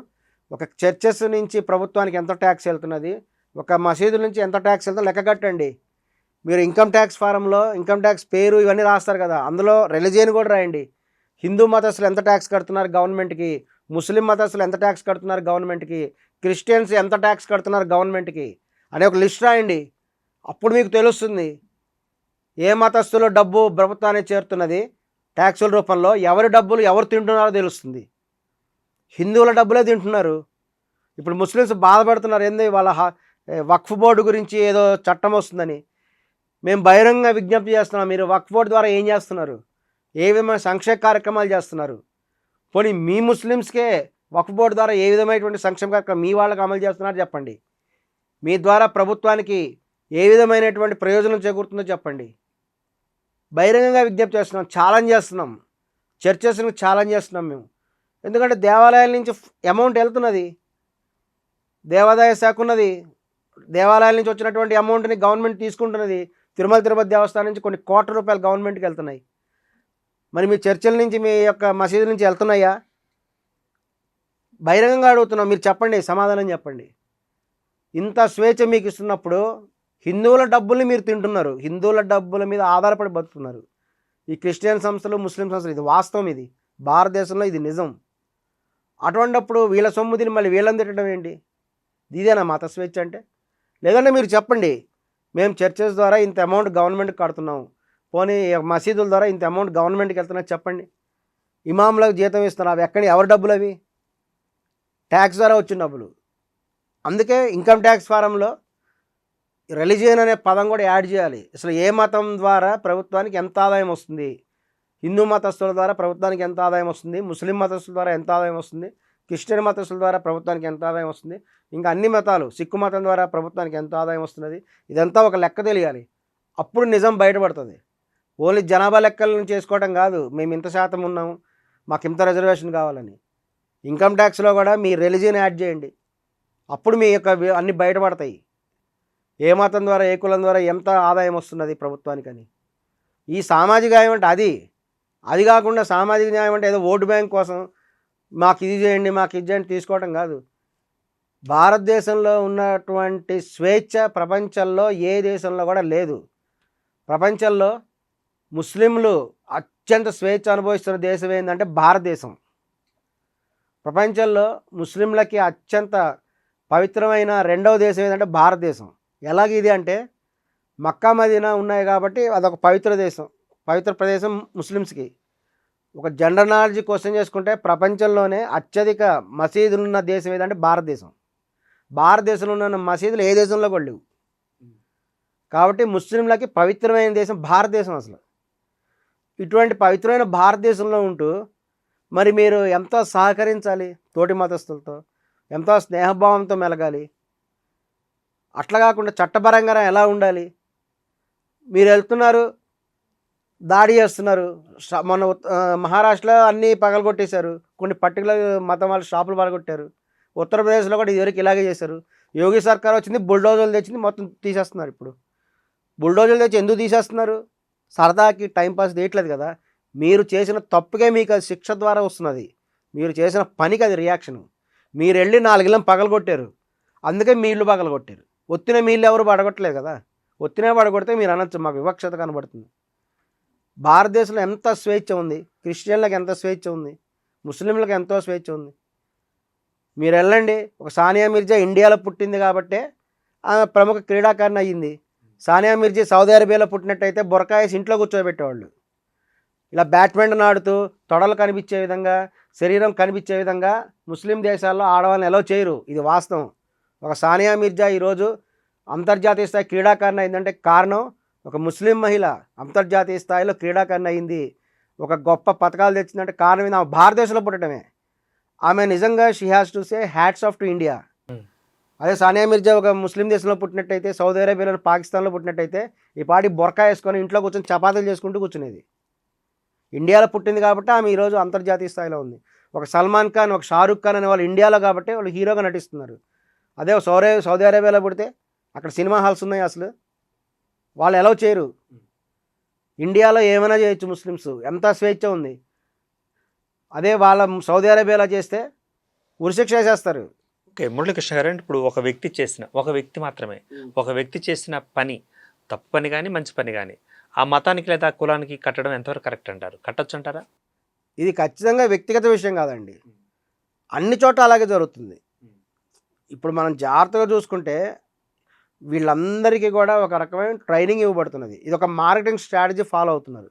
ఒక చర్చెస్ నుంచి ప్రభుత్వానికి ఎంత ట్యాక్స్ వెళ్తున్నది, ఒక మసీదుల నుంచి ఎంత ట్యాక్స్ వెళ్తుందో లెక్క కట్టండి. మీరు ఇన్కమ్ ట్యాక్స్ ఫారంలో ఇన్కమ్ ట్యాక్స్ పేరు ఇవన్నీ రాస్తారు కదా, అందులో రిలీజియన్ కూడా రాయండి. హిందూ మతస్థులు ఎంత ట్యాక్స్ కడుతున్నారు గవర్నమెంట్కి, ముస్లిం మతస్థులు ఎంత ట్యాక్స్ కడుతున్నారు గవర్నమెంట్కి, క్రిస్టియన్స్ ఎంత ట్యాక్స్ కడుతున్నారు గవర్నమెంట్కి అనే ఒక లిస్ట్ రాయండి. అప్పుడు మీకు తెలుస్తుంది ఏ మతస్థుల డబ్బు ప్రభుత్వానికి చేరుతున్నది ట్యాక్సుల రూపంలో, ఎవరి డబ్బులు ఎవరు తింటున్నారో తెలుస్తుంది. హిందువుల డబ్బులే తింటున్నారు. ఇప్పుడు ముస్లిమ్స్ బాధపడుతున్నారు, ఏంది వాళ్ళ వక్ఫ్ బోర్డు గురించి ఏదో చట్టం వస్తుందని. మేము బహిరంగ విజ్ఞప్తి చేస్తున్నాం, మీరు వక్ఫ్ బోర్డు ద్వారా ఏం చేస్తున్నారు, ఏ విధమైన సంక్షేమ కార్యక్రమాలు చేస్తున్నారు? పోనీ మీ ముస్లిమ్స్కే వక్ఫ్ బోర్డు ద్వారా ఏ విధమైనటువంటి సంక్షేమ కార్యక్రమం మీ వాళ్ళకి అమలు చేస్తున్నారు చెప్పండి. మీ ద్వారా ప్రభుత్వానికి ఏ విధమైనటువంటి ప్రయోజనం చేకూరుతుందో చెప్పండి. బహిరంగంగా విజ్ఞప్తి చేస్తున్నాం, ఛాలెంజ్ చేస్తున్నాం, చర్చెస్ని ఛాలెంజ్ చేస్తున్నాం మేము. ఎందుకంటే దేవాలయాల నుంచి అమౌంట్ వెళ్తున్నది, దేవాదాయ శాఖ ఉన్నది, దేవాలయాల నుంచి వచ్చినటువంటి అమౌంట్ని గవర్నమెంట్ తీసుకుంటున్నది. తిరుపతి దేవస్థానం నుంచి కొన్ని కోట్ల రూపాయలు గవర్నమెంట్కి వెళ్తున్నాయి. మరి మీ చర్చిల నుంచి, మీ యొక్క మసీదు నుంచి వెళ్తున్నాయా? బహిరంగంగా అడుగుతున్నాం, మీరు చెప్పండి, సమాధానం చెప్పండి. ఇంత స్వేచ్ఛ మీకు ఇస్తున్నప్పుడు హిందువుల డబ్బుల్ని మీరు తింటున్నారు, హిందువుల డబ్బుల మీద ఆధారపడి బతుకుతున్నారు ఈ క్రిస్టియన్ సంస్థలు, ముస్లిం సంస్థలు. ఇది వాస్తవం, ఇది భారతదేశంలో ఇది నిజం. అటువంటిప్పుడు వీళ్ళ సొమ్ము తిని మళ్ళీ వీళ్ళని తిట్టడం ఏంటి? ఇదేనా మత స్వేచ్ఛ అంటే? లేదంటే మీరు చెప్పండి, మేము చర్చెస్ ద్వారా ఇంత అమౌంట్ గవర్నమెంట్కి కడుతున్నాం, పోనీ మసీదుల ద్వారా ఇంత అమౌంట్ గవర్నమెంట్కి వెళ్తున్నా చెప్పండి. ఇమాంలకు జీతం ఇస్తున్నారు, అవి ఎక్కడి, ఎవరి డబ్బులు అవి? ట్యాక్స్ ద్వారా వచ్చిన డబ్బులు. అందుకే ఇన్కమ్ ట్యాక్స్ ఫారంలో రిలీజియన్ అనే పదం కూడా యాడ్ చేయాలి. అసలు ఏ మతం ద్వారా ప్రభుత్వానికి ఎంత ఆదాయం వస్తుంది, హిందూ మతస్థుల ద్వారా ప్రభుత్వానికి ఎంత ఆదాయం వస్తుంది, ముస్లిం మతస్థుల ద్వారా ఎంత ఆదాయం వస్తుంది, క్రిస్టియన్ మతస్థుల ద్వారా ప్రభుత్వానికి ఎంత ఆదాయం వస్తుంది, ఇంకా అన్ని మతాలు, సిక్కు మతం ద్వారా ప్రభుత్వానికి ఎంత ఆదాయం వస్తున్నది, ఇదంతా ఒక లెక్క తెలియాలి. అప్పుడు నిజం బయటపడుతుంది. ఓన్లీ జనాభా లెక్కలను చేసుకోవడం కాదు, మేము ఇంత శాతం ఉన్నాము, మాకు ఇంత రిజర్వేషన్ కావాలని. ఇన్కమ్ ట్యాక్స్లో కూడా మీ రిలీజియన్ యాడ్ చేయండి, అప్పుడు మీ యొక్క అన్నీ బయటపడతాయి. ఏ మతం ద్వారా ఏ కులం ద్వారా ఎంత ఆదాయం వస్తున్నది ప్రభుత్వానికని. ఈ సామాజిక న్యాయం అంటే అది కాకుండా సామాజిక న్యాయం అంటే ఏదో ఓటు బ్యాంక్ కోసం మాకు ఇది చేయండి మాకు ఇది చేయండి తీసుకోవటం కాదు. భారతదేశంలో ఉన్నటువంటి స్వేచ్ఛ ప్రపంచంలో ఏ దేశంలో కూడా లేదు. ప్రపంచంలో ముస్లింలు అత్యంత స్వేచ్ఛ అనుభవిస్తున్న దేశం ఏంటంటే భారతదేశం. ప్రపంచంలో ముస్లింలకి అత్యంత పవిత్రమైన రెండవ దేశం ఏంటంటే భారతదేశం. ఎలాగ ఇది అంటే మక్కా మదీనా ఉన్నాయి కాబట్టి అదొక పవిత్ర దేశం, పవిత్ర ప్రదేశం ముస్లిమ్స్కి. ఒక జనరల్ నాలెడ్జ్ క్వశ్చన్ చేసుకుంటే ప్రపంచంలోనే అత్యధిక మసీదులు ఉన్న దేశం ఏదంటే భారతదేశం. భారతదేశంలో ఉన్న మసీదులు ఏ దేశంలో కూడా లేవు. కాబట్టి ముస్లింలకి పవిత్రమైన దేశం భారతదేశం. అసలు ఇటువంటి పవిత్రమైన భారతదేశంలో ఉంటూ మరి మీరు ఎంతో సహకరించాలి, తోటి మతస్థులతో ఎంతో స్నేహభావంతో మెలగాలి. అట్లా కాకుండా చట్టపరంగా ఎలా ఉండాలి? మీరు వెళ్తున్నారు, దాడి చేస్తున్నారు. మొన్న మహారాష్ట్రలో అన్నీ పగలగొట్టేశారు, కొన్ని పర్టికులర్ మతం వాళ్ళ షాపులు పగలగొట్టారు. ఉత్తరప్రదేశ్లో కూడా ఇదివరకు ఇలాగే చేశారు. యోగి సర్కార్ వచ్చింది, బుల్డోజర్లు తెచ్చింది, మొత్తం తీసేస్తున్నారు. ఇప్పుడు బుల్డోజర్లు తెచ్చి ఎందుకు తీసేస్తున్నారు? సరదాకి టైంపాస్ తీయట్లేదు కదా. మీరు చేసిన తప్పుకే మీకు అది శిక్ష ద్వారా వస్తున్నది. మీరు చేసిన పనికి అది రియాక్షన్. మీరు వెళ్ళి 4 ఇళ్ళని పగలగొట్టారు, అందుకే మీ ఇల్లు పగలగొట్టారు. ఒత్తిన మీ ఇల్లు ఎవరు పడగొట్టలేదు కదా. ఒత్తినే పడగొడితే మీరు అనొచ్చు మాకు వివక్షత కనబడుతుంది. భారతదేశంలో ఎంత స్వేచ్ఛ ఉంది, క్రిస్టియన్లకు ఎంత స్వేచ్ఛ ఉంది, ముస్లింలకు ఎంతో స్వేచ్ఛ ఉంది. మీరు వెళ్ళండి, ఒక సానియా మిర్జా ఇండియాలో పుట్టింది కాబట్టే ఆమె ప్రముఖ క్రీడాకారిణి అయ్యింది. సానియా మిర్జా సౌదీ అరేబియాలో పుట్టినట్టయితే బురకాయేసి ఇంట్లో కూర్చోబెట్టేవాళ్ళు. ఇలా బ్యాడ్మింటన్ ఆడుతూ తొడలు కనిపించే విధంగా, శరీరం కనిపించే విధంగా ముస్లిం దేశాల్లో ఆడవాళ్ళని ఎలా చేయరు. ఇది వాస్తవం. ఒక సానియా మిర్జా ఈరోజు అంతర్జాతీయ స్థాయి క్రీడాకారిణి అయిందంటే కారణం ఒక ముస్లిం మహిళ అంతర్జాతీయ స్థాయిలో క్రీడాకారిణి అయింది, ఒక గొప్ప పథకాలు తెచ్చిందంటే కారణం ఇది ఆమె భారతదేశంలో పుట్టడమే. ఆమె నిజంగా she has to say hats off to India. అదే సానియా మిర్జా ఒక ముస్లిం దేశంలో పుట్టినట్టయితే, సౌదీ అరేబియాలో పాకిస్తాన్లో పుట్టినట్టయితే ఈ పాటి బొరకా వేసుకొని ఇంట్లో కూర్చొని చపాతీలు చేసుకుంటూ కూర్చునేది. ఇండియాలో పుట్టింది కాబట్టి ఆమె ఈరోజు అంతర్జాతీయ స్థాయిలో ఉంది. ఒక సల్మాన్ ఖాన్, ఒక షారూఖ్ ఖాన్ అనే వాళ్ళు ఇండియాలో కాబట్టి వాళ్ళు హీరోగా నటిస్తున్నారు. అదే సౌదీ అరేబియాలో పుడితే అక్కడ సినిమా హాల్స్ ఉన్నాయి, అసలు వాళ్ళు ఎలా చేయరు. ఇండియాలో ఏమైనా చేయొచ్చు, ముస్లిమ్స్ ఎంత స్వేచ్ఛ ఉంది. అదే వాళ్ళ సౌదీ అరేబియాలో చేస్తే ఉరిశిక్ష వేసేస్తారు. ఓకే, మురళీకృష్ణ గారు, ఇప్పుడు ఒక వ్యక్తి మాత్రమే ఒక వ్యక్తి చేసిన పని, తప్పు పని కానీ మంచి పని కానీ, ఆ మతానికి లేదా కులానికి కట్టడం ఎంతవరకు కరెక్ట్ అంటారు? కట్టొచ్చు అంటారా? ఇది ఖచ్చితంగా వ్యక్తిగత విషయం కాదండి, అన్ని చోట్ల అలాగే జరుగుతుంది. ఇప్పుడు మనం జాగ్రత్తగా చూసుకుంటే వీళ్ళందరికీ కూడా ఒక రకమైన ట్రైనింగ్ ఇవ్వబడుతున్నది. ఇది ఒక మార్కెటింగ్ స్ట్రాటజీ ఫాలో అవుతున్నారు.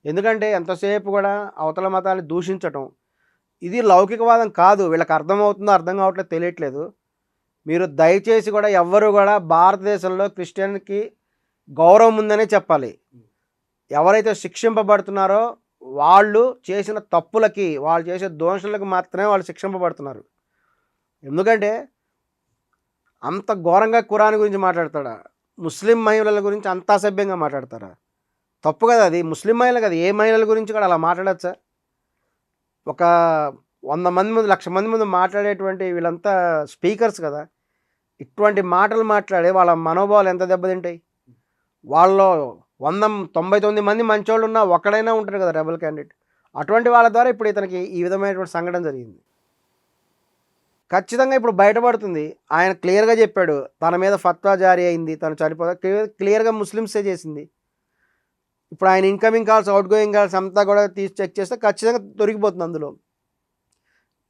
ఎందుకంటే ఎంతసేపు కూడా అవతల మతాన్ని దూషించటం ఇది లౌకికవాదం కాదు. వీళ్ళకి అర్థమవుతుందో అర్థం కావట్లేదు తెలియట్లేదు. మీరు దయచేసి కూడా ఎవ్వరూ కూడా భారతదేశంలో క్రిస్టియన్కి గౌరవం ఉందనే చెప్పాలి. ఎవరైతే శిక్షింపబడుతున్నారో వాళ్ళు చేసిన తప్పులకి, వాళ్ళు చేసే దోషులకు మాత్రమే వాళ్ళు శిక్షింపబడుతున్నారు. ఎందుకంటే అంత ఘోరంగా ఖురాన్ గురించి మాట్లాడతాడా? ముస్లిం మహిళల గురించి అంత అసభ్యంగా మాట్లాడతారా? తప్పు కదా అది. ముస్లిం మహిళలు కదా, ఏ మహిళల గురించి కూడా అలా మాట్లాడచ్చా? ఒక 100 మంది ముందు, 1,00,000 మంది ముందు మాట్లాడేటువంటి వీళ్ళంతా స్పీకర్స్ కదా. ఇటువంటి మాటలు మాట్లాడే వాళ్ళ మనోభావాలు ఎంత దెబ్బతింటాయి. వాళ్ళు 99 మంది మంచోళ్ళు ఉన్నా ఒక్కడైనా ఉంటారు కదా రెబల్ క్యాండిడేట్. అటువంటి వాళ్ళ ద్వారా ఇప్పుడు ఇతనికి ఈ విధమైనటువంటి సంఘటన జరిగింది. ఖచ్చితంగా ఇప్పుడు బయటపడుతుంది. ఆయన క్లియర్గా చెప్పాడు, తన మీద ఫత్వా జారీ అయింది, తను చనిపోతా క్లియర్గా ముస్లిమ్సే చేసింది. ఇప్పుడు ఆయన incoming calls, out going calls అంతా కూడా తీసి చెక్ చేస్తే ఖచ్చితంగా దొరికిపోతుంది అందులో.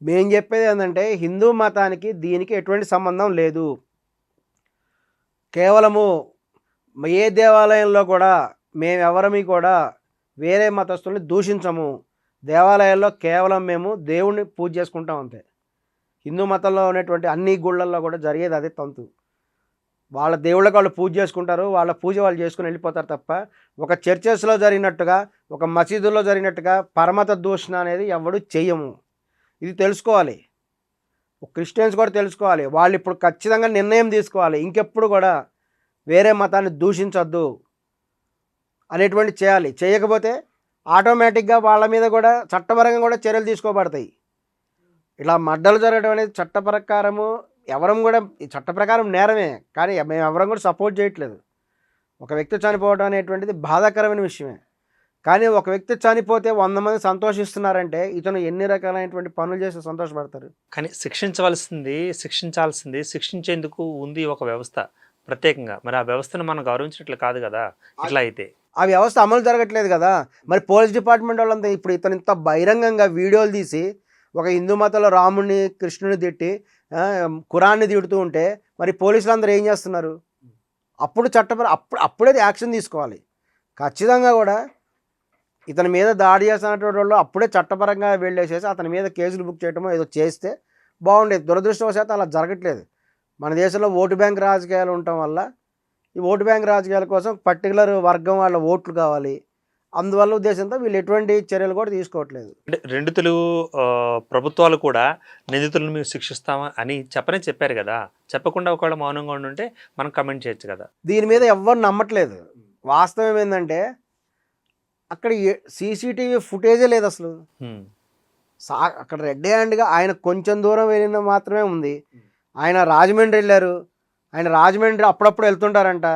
మేము చెప్పేది ఏంటంటే హిందూ మతానికి దీనికి ఎటువంటి సంబంధం లేదు. కేవలము ఏ దేవాలయంలో కూడా మేమెవరమీ కూడా వేరే మతస్థుల్ని దూషించము. దేవాలయాల్లో కేవలం మేము దేవుణ్ణి పూజ చేసుకుంటాం అంతే. హిందూ మతంలో ఉన్నటువంటి అన్ని గుళ్ళల్లో కూడా జరిగేది అదే తంతు. వాళ్ళ దేవుళ్ళకి వాళ్ళు పూజ చేసుకుంటారు, వాళ్ళ పూజ వాళ్ళు చేసుకుని వెళ్ళిపోతారు తప్ప ఒక చర్చెస్లో జరిగినట్టుగా, ఒక మసీదుల్లో జరిగినట్టుగా పరమత దూషణ అనేది ఎవడు చెయ్యము. ఇది తెలుసుకోవాలి. క్రిస్టియన్స్ కూడా తెలుసుకోవాలి. వాళ్ళు ఇప్పుడు ఖచ్చితంగా నిర్ణయం తీసుకోవాలి, ఇంకెప్పుడు కూడా వేరే మతాన్ని దూషించొద్దు అనేటువంటి చేయాలి. చేయకపోతే ఆటోమేటిక్గా వాళ్ళ మీద కూడా చట్టపరంగా కూడా చర్యలు తీసుకోబడతాయి. ఇలా మడ్డలు జరగడం అనేది చట్ట ప్రకారము ఎవరం కూడా ఈ చట్ట ప్రకారం నేరమే, కానీ మేము ఎవరం కూడా సపోర్ట్ చేయట్లేదు. ఒక వ్యక్తి చనిపోవడం అనేటువంటిది బాధాకరమైన విషయమే. కానీ ఒక వ్యక్తి చనిపోతే 100 మంది సంతోషిస్తున్నారంటే ఇతను ఎన్ని రకాలైనటువంటి పనులు చేసి సంతోషపడతారు. కానీ శిక్షించాల్సింది శిక్షించేందుకు ఉంది ఒక వ్యవస్థ ప్రత్యేకంగా. మరి ఆ వ్యవస్థను మనం గౌరవించినట్లు కాదు కదా ఇట్లా అయితే. ఆ వ్యవస్థ అమలు జరగట్లేదు కదా. మరి పోలీస్ డిపార్ట్మెంట్ వాళ్ళంతా ఇప్పుడు ఇతను ఇంత బహిరంగంగా వీడియోలు తీసి ఒక హిందూ మతంలో రాముడిని కృష్ణుని తిట్టి ఖురాన్ని తిడుతూ ఉంటే మరి పోలీసులు అందరూ ఏం చేస్తున్నారు? అప్పుడు అప్పుడే యాక్షన్ తీసుకోవాలి. ఖచ్చితంగా కూడా ఇతని మీద దాడి చేస్తున్నటువంటి వాళ్ళు అప్పుడే చట్టపరంగా వెళ్ళేసేసి అతని మీద కేసులు బుక్ చేయటమో ఏదో చేస్తే బాగుండేది. దురదృష్టవశాత్తు అలా జరగట్లేదు. మన దేశంలో ఓటు బ్యాంక్ రాజకీయాలు ఉండటం వల్ల ఈ ఓటు బ్యాంక్ రాజకీయాల కోసం పర్టికులర్ వర్గం వాళ్ళ ఓట్లు కావాలి. అందువల్ల ఉద్దేశంతో వీళ్ళు ఎటువంటి చర్యలు కూడా తీసుకోవట్లేదు. అంటే రెండు తెలుగు ప్రభుత్వాలు కూడా నిందితులను మేము శిక్షిస్తామా అని చెప్పారు కదా. చెప్పకుండా ఒకవేళ మౌనంగా ఉండుంటే మనం కమెంట్ చేయొచ్చు కదా. దీని మీద ఎవ్వరు నమ్మట్లేదు. వాస్తవం ఏంటంటే అక్కడ సీసీటీవీ ఫుటేజే లేదు అసలు. అక్కడ రెడ్ హ్యాండ్గా ఆయన కొంచెం దూరం వెళ్ళిన మాత్రమే ఉంది. ఆయన రాజమండ్రి వెళ్ళారు. ఆయన రాజమండ్రి అప్పుడప్పుడు వెళ్తుంటారంట.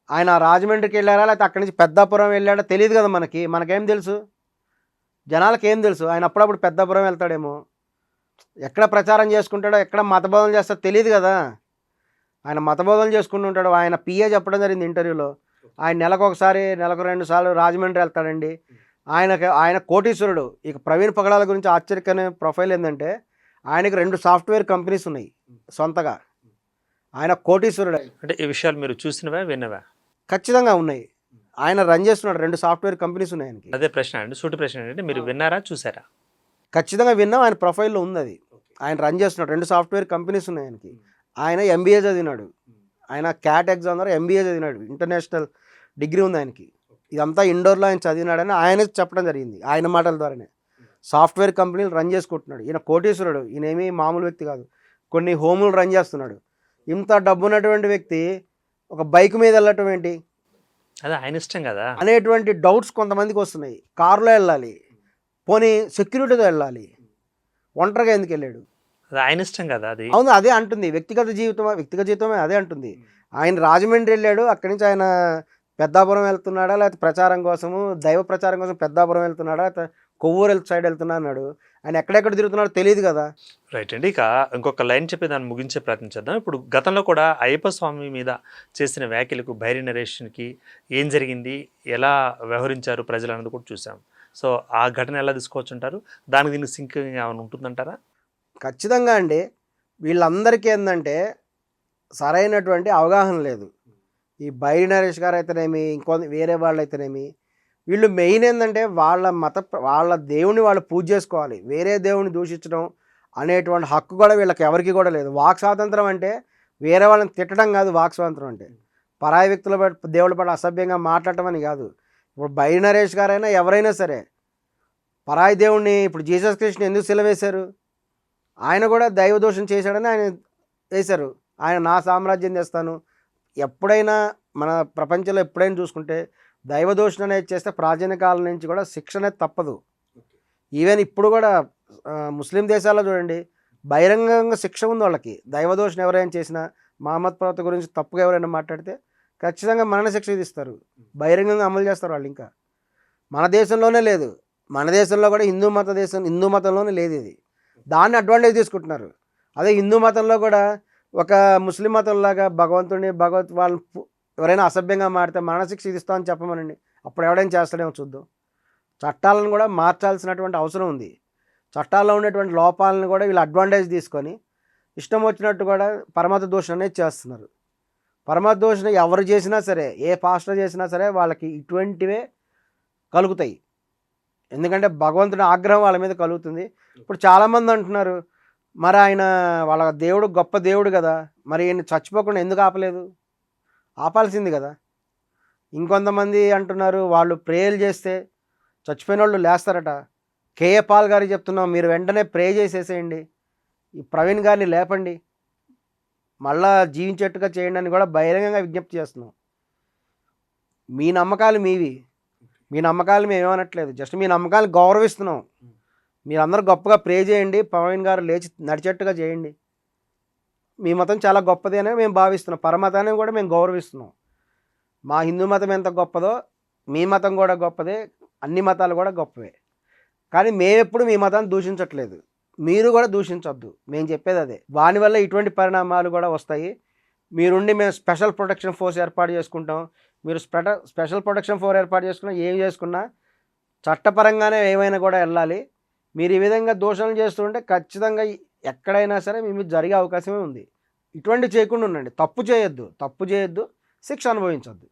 ఆయన రాజమండ్రికి వెళ్ళారా లేకపోతే అక్కడి నుంచి పెద్దాపురం వెళ్ళాడా తెలియదు కదా మనకేం తెలుసు, జనాలకు ఏం తెలుసు. ఆయన అప్పుడప్పుడు పెద్దాపురం వెళ్తాడేమో, ఎక్కడ ప్రచారం చేసుకుంటాడో ఎక్కడ మతబోధనలు చేస్తాడో తెలియదు కదా. ఆయన మతబోధనలు చేసుకుంటూ ఉంటాడు. ఆయన పిఏ చెప్పడం జరిగింది ఇంటర్వ్యూలో. ఆయన నెలకు 2 సార్లు రాజమండ్రి వెళ్తాడండి. ఆయన కోటీశ్వరుడు. ఇక ప్రవీణ్ పగడాల గురించి ఆశ్చర్యకరమైన ప్రొఫైల్ ఏంటంటే ఆయనకి 2 సాఫ్ట్వేర్ కంపెనీస్ ఉన్నాయి సొంతగా. ఆయన కోటీశ్వరుడు. అంటే ఈ విషయాలు మీరు చూసినవా విన్నవా? ఖచ్చితంగా ఉన్నాయి. ఆయన రన్ చేస్తున్నాడు. 2 సాఫ్ట్వేర్ కంపెనీస్ ఉన్నాయి ఆయనకి. అదే ప్రశ్న అండి, సూటి ప్రశ్న ఏంటంటే మీరు విన్నారా చూసారా? ఖచ్చితంగా విన్నాం. ఆయన ప్రొఫైల్లో ఉంది అది. ఆయన రన్ చేస్తున్నాడు. 2 సాఫ్ట్వేర్ కంపెనీస్ ఉన్నాయి ఆయనకి. ఆయన ఎంబీఏ చదివినాడు. ఆయన క్యాట్ ఎగ్జామ్ ద్వారా ఎంబీఏ చదివినాడు. ఇంటర్నేషనల్ డిగ్రీ ఉంది ఆయనకి. ఇదంతా ఇండోర్లో ఆయన చదివినాడని ఆయనే చెప్పడం జరిగింది. ఆయన మాటల ద్వారానే సాఫ్ట్వేర్ కంపెనీలు రన్ చేసుకుంటున్నాడు. ఈయన కోటీశ్వరుడు. ఈయన ఏమీ మామూలు వ్యక్తి కాదు. కొన్ని హోములు రన్ చేస్తున్నాడు. ఇంత డబ్బు ఉన్నటువంటి వ్యక్తి ఒక బైక్ మీద వెళ్ళటం ఏంటి? అదే ఆయన ఇష్టం కదా అనేటువంటి డౌట్స్ కొంతమందికి వస్తున్నాయి. కారులో వెళ్ళాలి, పోనీ సెక్యూరిటీతో వెళ్ళాలి, ఒంటరిగా ఎందుకు వెళ్ళాడు? అది ఆయన ఇష్టం కదా. అది అవును, అదే అంటుంది. వ్యక్తిగత జీవితమే అదే అంటుంది. ఆయన రాజమండ్రి వెళ్ళాడు. అక్కడి నుంచి ఆయన పెద్దాపురం వెళ్తున్నాడా లేకపోతే ప్రచారం కోసము దైవ ప్రచారం కోసం పెద్దాపురం వెళ్తున్నాడా లేకపోతే కొవ్వూరు సైడ్ వెళ్తున్నా అన్నాడు. ఆయన ఎక్కడెక్కడ తిరుగుతున్నాడో తెలియదు కదా. రైట్ అండి. ఇక ఇంకొక లైన్ చెప్పి దాన్ని ముగించే ప్రయత్నం చేద్దాం. ఇప్పుడు గతంలో కూడా అయ్యప్ప స్వామి మీద చేసిన వ్యాఖ్యలకు బైరి నరేషన్కి ఏం జరిగింది, ఎలా వ్యవహరించారు ప్రజలు అన్నది కూడా చూసాం. సో ఆ ఘటన ఎలా తీసుకోవచ్చుంటారు? దానికి దీనికి సింక్ ఏమైనా ఉంటుందంటారా? ఖచ్చితంగా అండి. వీళ్ళందరికీ ఏంటంటే సరైనటువంటి అవగాహన లేదు. ఈ బైరి నరేష్ గారు అయితేనేమి, వేరే వాళ్ళు అయితేనేమి, వీళ్ళు మెయిన్ ఏంటంటే వాళ్ళ దేవుని వాళ్ళు పూజ చేసుకోవాలి. వేరే దేవుని దూషించడం అనేటువంటి హక్కు కూడా వీళ్ళకి ఎవరికి కూడా లేదు. వాక్ స్వాతంత్రం అంటే వేరే వాళ్ళని తిట్టడం కాదు. వాక్ స్వాతంత్రం అంటే పరాయి వ్యక్తుల దేవుళ్ళ పట్ల అసభ్యంగా మాట్లాడటం అని కాదు. ఇప్పుడు బైరి నరేష్ గారైనా ఎవరైనా సరే పరాయి దేవుణ్ణి, ఇప్పుడు జీసస్ క్రిస్ట్ని ఎందుకు సిలవేశారు? ఆయన కూడా దైవ దోషం చేశాడని ఆయన వేశారు. ఆయన నా సామ్రాజ్యం తెస్తాను. ఎప్పుడైనా మన ప్రపంచంలో ఎప్పుడైనా చూసుకుంటే దైవదోషణ అనేది చేస్తే ప్రాచీన కాలం నుంచి కూడా శిక్ష అనేది తప్పదు. ఈవెన్ ఇప్పుడు కూడా ముస్లిం దేశాల్లో చూడండి, బహిరంగంగా శిక్ష ఉంది వాళ్ళకి. దైవదోషణ ఎవరైనా చేసినా, మహమ్మద్ ప్రవక్త గురించి తప్పుగా ఎవరైనా మాట్లాడితే ఖచ్చితంగా మరణ శిక్ష విధిస్తారు. బహిరంగంగా అమలు చేస్తారు వాళ్ళు. ఇంకా మన దేశంలోనే లేదు. మన దేశంలో కూడా హిందూ మతంలోనే లేదు ఇది. దాన్ని అడ్వాంటేజ్ తీసుకుంటున్నారు. అదే హిందూ మతంలో కూడా ఒక ముస్లిం మతంలాగా వాళ్ళని ఎవరైనా అసభ్యంగా మాడితే మరణశిక్ష విధిస్తామని చెప్పమనండి. అప్పుడు ఎవడైనా చేస్తాడేమో చూద్దాం. చట్టాలను కూడా మార్చాల్సినటువంటి అవసరం ఉంది. చట్టాల్లో ఉండేటువంటి లోపాలను కూడా వీళ్ళు అడ్వాంటేజ్ తీసుకొని ఇష్టం వచ్చినట్టు కూడా పరమత దూషణ అనేది చేస్తున్నారు. పరమత దూషణ ఎవరు చేసినా సరే, ఏ పాస్టర్ చేసినా సరే వాళ్ళకి ఇటువంటివే కలుగుతాయి. ఎందుకంటే భగవంతుడి ఆగ్రహం వాళ్ళ మీద కలుగుతుంది. ఇప్పుడు చాలామంది అంటున్నారు, మరి ఆయన వాళ్ళ దేవుడు గొప్ప దేవుడు కదా, మరి ఈయన చచ్చిపోకుండా ఎందుకు ఆపలేదు? ఆపాల్సింది కదా. ఇంకొంతమంది అంటున్నారు వాళ్ళు ప్రేయర్లు చేస్తే చచ్చిపోయిన వాళ్ళు లేస్తారట. కేఏ పాల్ గారికి చెప్తున్నాం, మీరు వెంటనే ప్రే చేసేసేయండి, ఈ ప్రవీణ్ గారిని లేపండి, మళ్ళా జీవించేట్టుగా చేయండి అని కూడా బహిరంగంగా విజ్ఞప్తి చేస్తున్నాం. మీ నమ్మకాలు మీవి, మీ నమ్మకాలు మేము ఏమనట్లేదు, జస్ట్ మీ నమ్మకాలు గౌరవిస్తున్నాం. మీరందరూ గొప్పగా ప్రే చేయండి, ప్రవీణ్ గారు లేచి నడిచేట్టుగా చేయండి, మీ మతం చాలా గొప్పది అని మేము భావిస్తున్నాం. పరమతాన్ని కూడా మేము గౌరవిస్తున్నాం. మా హిందూ మతం ఎంత గొప్పదో మీ మతం కూడా గొప్పదే, అన్ని మతాలు కూడా గొప్పవే. కానీ మేమెప్పుడు మీ మతాన్ని దూషించట్లేదు, మీరు కూడా దూషించొద్దు. మేము చెప్పేది అదే. దానివల్ల ఇటువంటి పరిణామాలు కూడా వస్తాయి. మీరుండి మేము స్పెషల్ ప్రొటెక్షన్ ఫోర్స్ ఏర్పాటు చేసుకుంటాం, మీరు స్పెషల్ ప్రొటెక్షన్ ఫోర్స్ ఏర్పాటు చేసుకున్నా ఏం చేసుకున్నా చట్టపరంగానే ఏమైనా కూడా వెళ్ళాలి. మీరు ఈ విధంగా దూషణలు చేస్తుంటే ఖచ్చితంగా ఎక్కడైనా సరే మీ మీద జరిగే అవకాశమే ఉంది. ఇటువంటి చేయకుండా ఉండండి. తప్పు చేయొద్దు, శిక్ష అనుభవించొద్దు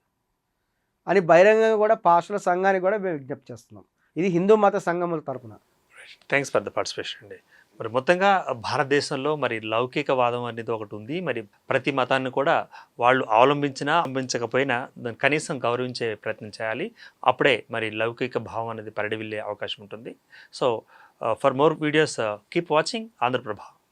అని బహిరంగంగా కూడా పాస్టర్ల సంఘానికి కూడా మేము విజ్ఞప్తి చేస్తున్నాం. ఇది హిందూ మత సంఘముల తరపున. థ్యాంక్స్ ఫర్ ద పార్టిసిపేషన్ అండి. మరి మొత్తంగా భారతదేశంలో మరి లౌకికవాదం అనేది ఒకటి ఉంది. మరి ప్రతి మతాన్ని కూడా వాళ్ళు అవలంబించకపోయినా దాన్ని కనీసం గౌరవించే ప్రయత్నం చేయాలి. అప్పుడే మరి లౌకిక భావం అనేది పరిడివిల్లే అవకాశం ఉంటుంది. So for more videos keep watching Andhraprabha.